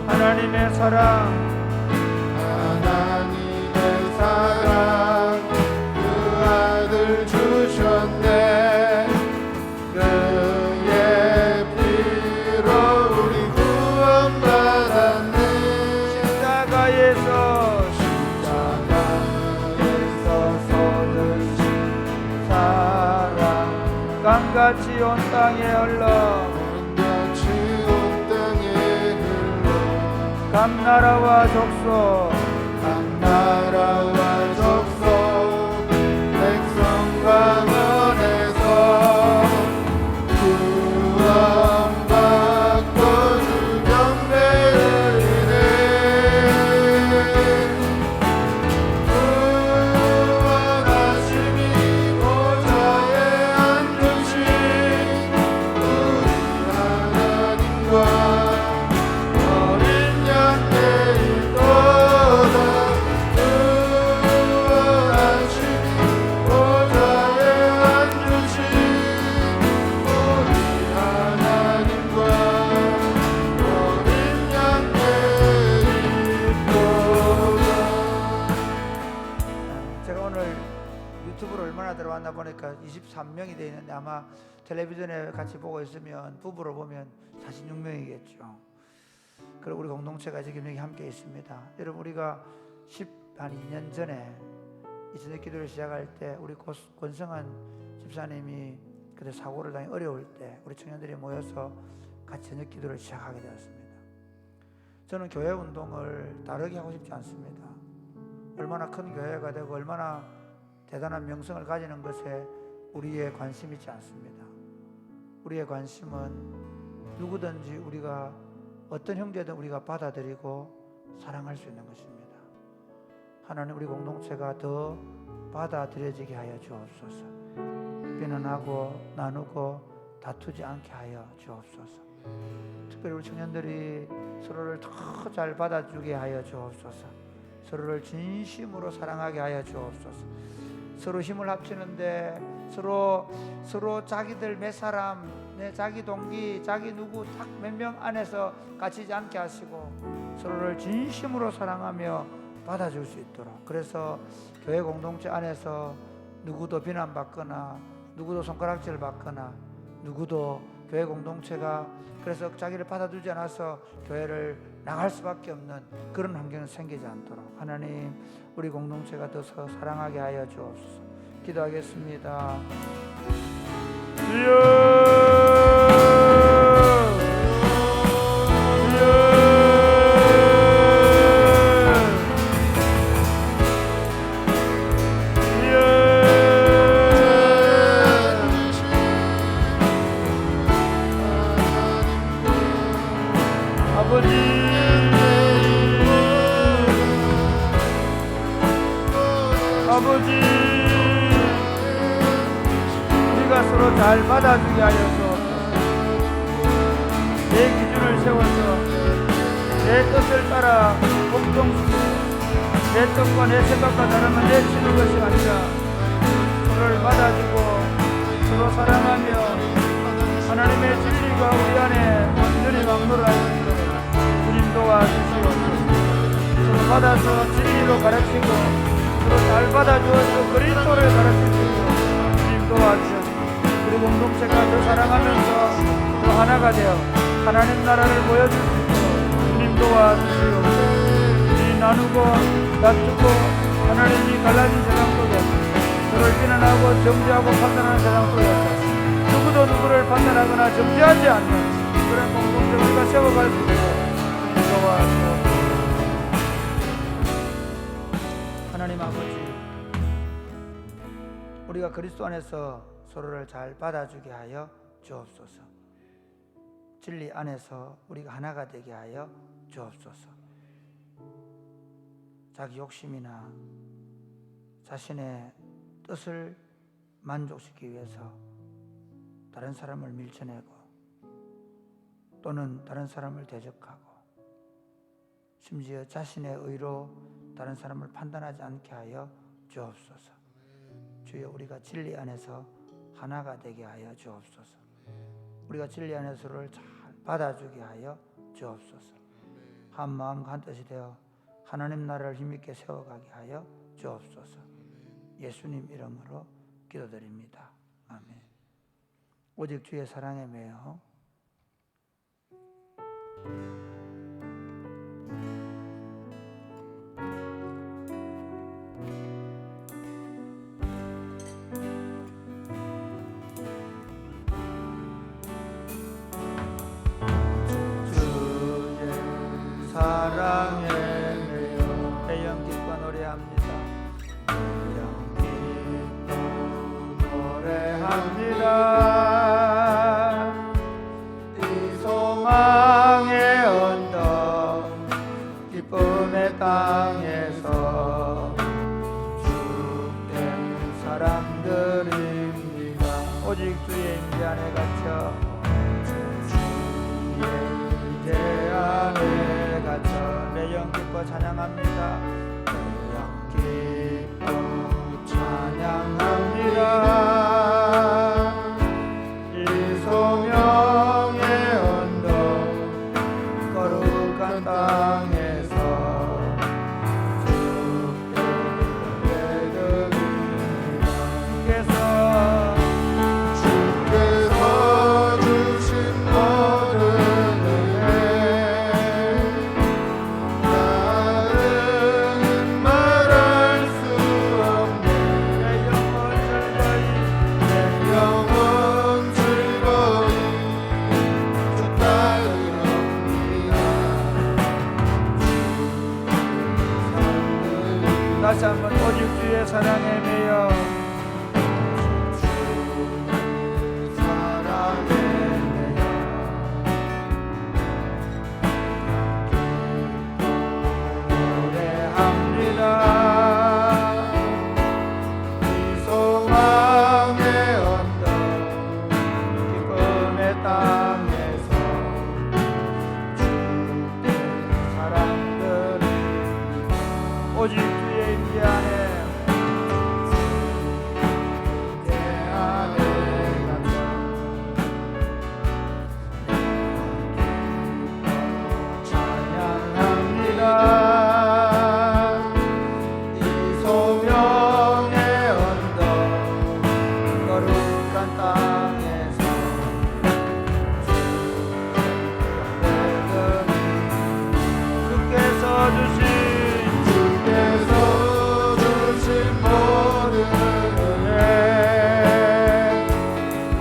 하나님의 사랑, 하나님의 사랑, 그 아들 주셨네. 그의 피로 우리 구원받았네. 십자가에서 쏟으신 사랑, 강같이 온 땅에 흘러 강같이 온 땅에 흘러 각 나라와 족속 각 나라와 족속 백성 방언에서 구원받고 주 경배드리네. 구원하심이 보좌에 앉으신 우리 하나님과 어린 양께 있도다. 구원하심이 보좌에 부부를 얼마나 들어왔나 보니까 23명이 되어 있는데 아마 텔레비전에 같이 보고 있으면 부부로 보면 46명이겠죠. 그리고 우리 공동체가 지금 여기 함께 있습니다. 여러분, 우리가 한 2년 전에 이 저녁 기도를 시작할 때 우리 권성한 집사님이 그때 사고를 당해 어려울 때 우리 청년들이 모여서 같이 저녁 기도를 시작하게 되었습니다. 저는 교회 운동을 다르게 하고 싶지 않습니다. 얼마나 큰 교회가 되고 얼마나 대단한 명성을 가지는 것에 우리의 관심이 있지 않습니다. 우리의 관심은 누구든지 우리가 어떤 형제든 우리가 받아들이고 사랑할 수 있는 것입니다. 하나님, 우리 공동체가 더 받아들여지게 하여 주옵소서. 비난하고 나누고 다투지 않게 하여 주옵소서. 특별히 우리 청년들이 서로를 더 잘 받아주게 하여 주옵소서. 서로를 진심으로 사랑하게 하여 주옵소서. 서로 힘을 합치는데 서로 자기들 몇 사람, 자기 동기, 자기 누구 딱 몇 명 안에서 갇히지 않게 하시고 서로를 진심으로 사랑하며 받아줄 수 있도록, 그래서 교회 공동체 안에서 누구도 비난받거나 누구도 손가락질 받거나 누구도 교회 공동체가 그래서 자기를 받아주지 않아서 교회를 나갈 수밖에 없는 그런 환경이 생기지 않도록 하나님, 우리 공동체가 더 사랑하게 하여 주옵소서. 기도하겠습니다. 아버지, 우리가 서로 잘 받아주게 하여 주옵소서. 내 기준을 세워서 내 뜻을 따라 복종시키고 내 뜻과 내 생각과 다르면 내치는 것이 아니라 서로를 받아주고 서로 사랑하며 하나님의 진리가 우리 안에 완전히 막노를 하시도록 주님 도와주시옵소서. 서로 받아서 진리로 가르치고 서로 잘 받아주어서 그리스도를 가르칠 수 있도록 주님 도와주셔서 우리 공동체가 더 사랑하면서 더 하나가 되어 하나님 나라를 보여줄 수 있도록 주님 도와주시옵소서. 우리 나누고 다투고 하나님이 갈라진 세상 속에서 서로를 비난하고 정죄하고 판단하는 세상 속에서 누구도 누구를 판단하거나 정죄하지 않는 그런 공동체 우리가 세워갈 수 있도록 주님 도와주옵소서. 하나님 아버지, 우리가 그리스도 안에서 서로를 잘 받아주게 하여 주옵소서. 진리 안에서 우리가 하나가 되게 하여 주옵소서. 자기 욕심이나 자신의 뜻을 만족시키기 위해서 다른 사람을 밀쳐내고 또는 다른 사람을 대적하고 심지어 자신의 의로 다른 사람을 판단하지 않게 하여 주옵소서. 주여, 우리가 진리 안에서 하나가 되게 하여 주옵소서. 우리가 진리 안에서 서로를 잘 받아주게 하여 주옵소서. 한 마음과 한 뜻이 되어 하나님 나라를 힘있게 세워가게 하여 주옵소서. 예수님 이름으로 기도드립니다. 아멘. 오직 주의 사랑에 매여 사랑에 매여 대형 기뻐 노래합니다. 대형 기뻐 노래합니다. 이 소망의 언덕 기쁨의 땅에서 주된 사람들입니다. 오직 주의 임재 안에 갇혀 주의 임재 안에 갇혀 내 영 기뻐 찬양합니다. 내 영 기뻐 찬양합니다. 이 소명의 언덕 거룩한 땅에서 주께 예배드립니다. 주께서 주신 모든 은혜 나는 말할 수 없네. 내 영혼 즐거이 주 따르렵니다. 다시 한번 오직 주의 사랑에 매여 사랑에 노래합니다. 이 소망의 언덕 기쁨의 땅에서 주의 사랑들이 오직 주의 임재 안에 내 안에 갇혀 찬양합니다. 이 소명의 언덕 거룩한 땅에서 주께서 주신 주께서 주신 모든 은혜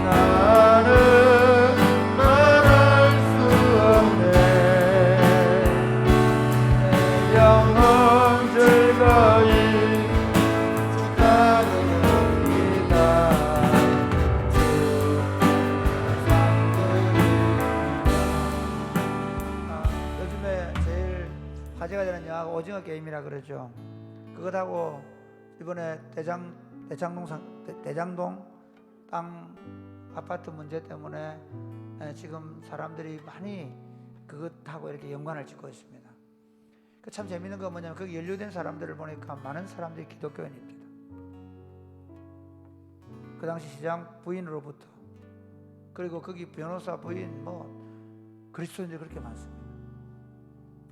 나는 말할 수 없네. 내 영혼 즐거이 주 따르렵니다. 요즘에 제일 화제가 되는 영화가 오징어 게임이라 그러죠. 그것하고 이번에 대장동 땅 아파트 문제 때문에 지금 사람들이 많이 그것하고 이렇게 연관을 짓고 있습니다. 참 재밌는 건 뭐냐면 거기 연루된 사람들을 보니까 많은 사람들이 기독교인입니다. 그 당시 시장 부인으로부터 그리고 거기 변호사 부인 그리스도인들이 그렇게 많습니다.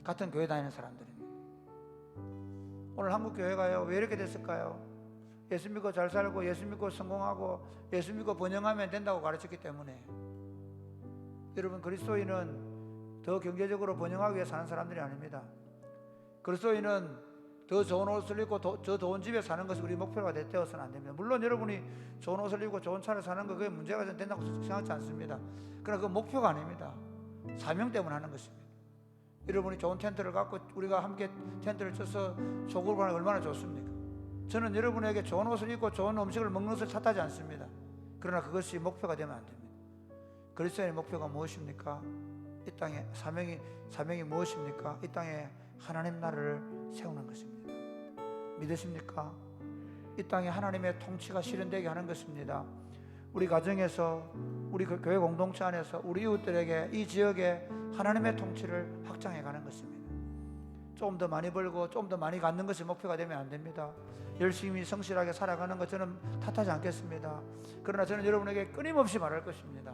같은 교회 다니는 사람들입니다. 오늘 한국 교회가요 왜 이렇게 됐을까요? 예수 믿고 잘 살고 예수 믿고 성공하고 예수 믿고 번영하면 된다고 가르쳤기 때문에. 여러분, 그리스도인은 더 경제적으로 번영하기 위해 사는 사람들이 아닙니다. 그리스도인은 더 좋은 옷을 입고 더 좋은 집에 사는 것이 우리 목표가 되어서는 안 됩니다. 물론 여러분이 좋은 옷을 입고 좋은 차를 사는 거 그게 문제가 된다고 생각하지 않습니다. 그러나 그 목표가 아닙니다. 사명 때문에 하는 것입니다. 여러분이 좋은 텐트를 갖고 우리가 함께 텐트를 쳐서 소그룹 하는 게 얼마나 좋습니까? 저는 여러분에게 좋은 옷을 입고 좋은 음식을 먹는 것을 탓하지 않습니다. 그러나 그것이 목표가 되면 안 됩니다. 그리스도인의 목표가 무엇입니까? 이 땅에 사명이 무엇입니까? 이 땅에 하나님 나라를 세우는 것입니다. 믿으십니까? 이 땅에 하나님의 통치가 실현되게 하는 것입니다. 우리 가정에서, 우리 교회 공동체 안에서 우리 이웃들에게 이 지역에 하나님의 통치를 확장해 가는 것입니다. 좀 더 많이 벌고 좀 더 많이 갖는 것이 목표가 되면 안 됩니다. 열심히 성실하게 살아가는 것 저는 탓하지 않겠습니다. 그러나 저는 여러분에게 끊임없이 말할 것입니다.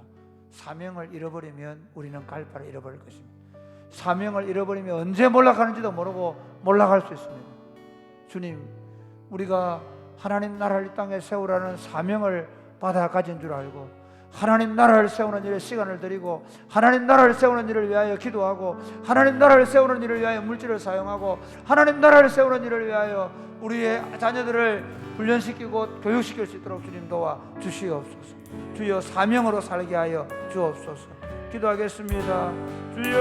사명을 잃어버리면 우리는 갈 바를 잃어버릴 것입니다. 사명을 잃어버리면 언제 몰락하는지도 모르고 몰락할 수 있습니다. 주님, 우리가 하나님 나라를 이 땅에 세우라는 사명을 받아 가진 줄 알고 하나님 나라를 세우는 일에 시간을 들이고 하나님 나라를 세우는 일을 위하여 기도하고 하나님 나라를 세우는 일을 위하여 물질을 사용하고 하나님 나라를 세우는 일을 위하여 우리의 자녀들을 훈련시키고 교육시킬 수 있도록 주님 도와 주시옵소서. 주여, 사명으로 살게 하여 주옵소서. 기도하겠습니다. 주여,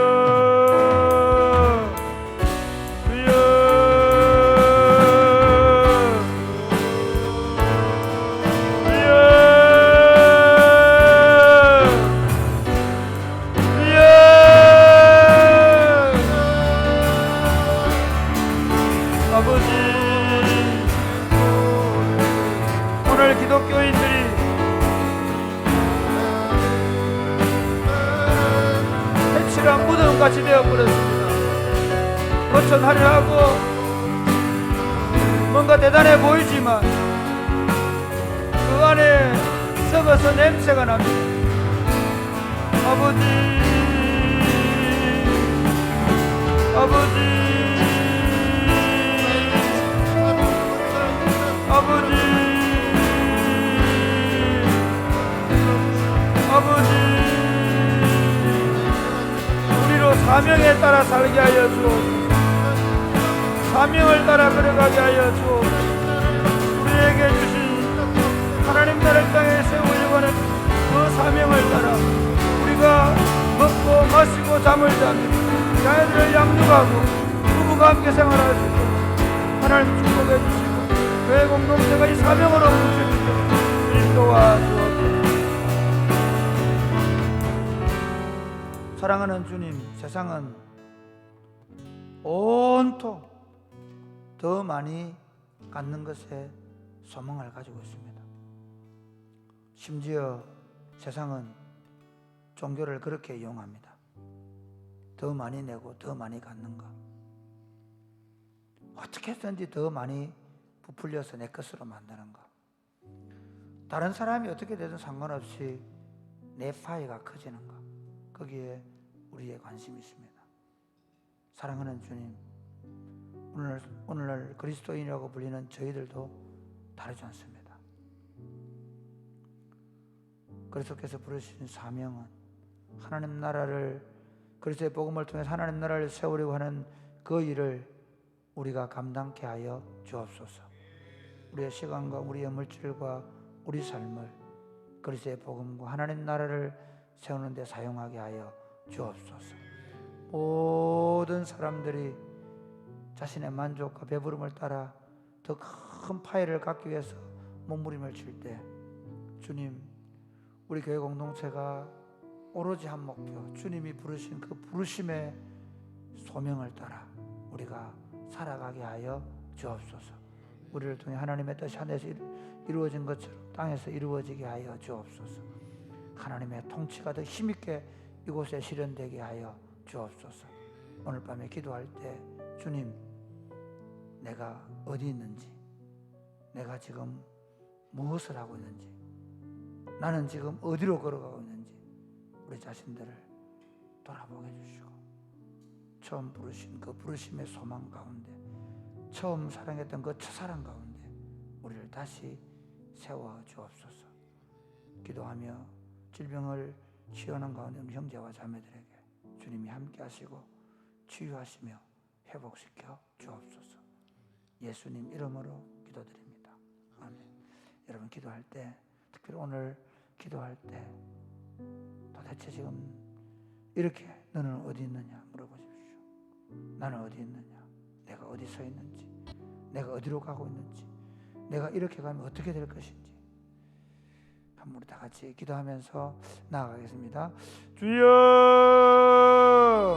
주여, 기독교인들이 해칠한 무덤같이 되어버렸습니다. 겉은 화려하고 뭔가 대단해 보이지만 그 안에 썩어서 냄새가 납니다. 아버지, 아버지, 아버지, 사명에 따라 살게 하여 주옵소서. 사명을 따라 걸어가게 하여 주옵소서. 우리에게 주신 하나님 나라를 땅에 세우려고 하는 그 사명을 따라 우리가 먹고 마시고 잠을 자며 자녀들을 양육하고 부부가 함께 생활할 수 있도록 하나님 축복해 주시고 교회 공동체가 이 사명으로 뭉쳐지도록 인도와 주옵소서. 사랑하는 주님, 세상은 온통 더 많이 갖는 것에 소망을 가지고 있습니다. 심지어 세상은 종교를 그렇게 이용합니다. 더 많이 내고 더 많이 갖는가, 어떻게 해서든지 더 많이 부풀려서 내 것으로 만드는가, 다른 사람이 어떻게 되든 상관없이 내 파이가 커지는가, 거기에 우리의 관심이 있습니다. 사랑하는 주님, 오늘날 그리스도인이라고 불리는 저희들도 다르지 않습니다. 그리스도께서 부르신 사명은 하나님 나라를, 그리스도의 복음을 통해 하나님 나라를 세우려고 하는 그 일을 우리가 감당케 하여 주옵소서. 우리의 시간과 우리의 물질과 우리 삶을 그리스도의 복음과 하나님 나라를 세우는 데 사용하게 하여 주옵소서. 모든 사람들이 자신의 만족과 배부름을 따라 더 큰 파일을 갖기 위해서 몸부림을 칠 때, 주님, 우리 교회 공동체가 오로지 한 목표, 주님이 부르신 그 부르심의 소명을 따라 우리가 살아가게 하여 주옵소서. 우리를 통해 하나님의 뜻이 하늘에서 이루어진 것처럼 땅에서 이루어지게 하여 주옵소서. 하나님의 통치가 더 힘있게 이곳에 실현되게 하여 주옵소서. 오늘 밤에 기도할 때 주님, 내가 어디 있는지, 내가 지금 무엇을 하고 있는지, 나는 지금 어디로 걸어가고 있는지 우리 자신들을 돌아보게 해주시고, 처음 부르신 그 부르심의 소망 가운데, 처음 사랑했던 그 첫사랑 가운데 우리를 다시 세워 주옵소서. 기도하며 질병을 치유하는 가운데 우리 형제와 자매들에게 주님이 함께 하시고 치유하시며 회복시켜 주옵소서. 예수님 이름으로 기도드립니다. 아멘. 여러분, 기도할 때, 특별히 오늘 기도할 때 도대체 지금 이렇게 너는 어디 있느냐 물어보십시오. 나는 어디 있느냐, 내가 어디 서 있는지, 내가 어디로 가고 있는지, 내가 이렇게 가면 어떻게 될 것인지 한번 우리 다 같이 기도하면서 나아가겠습니다. 주여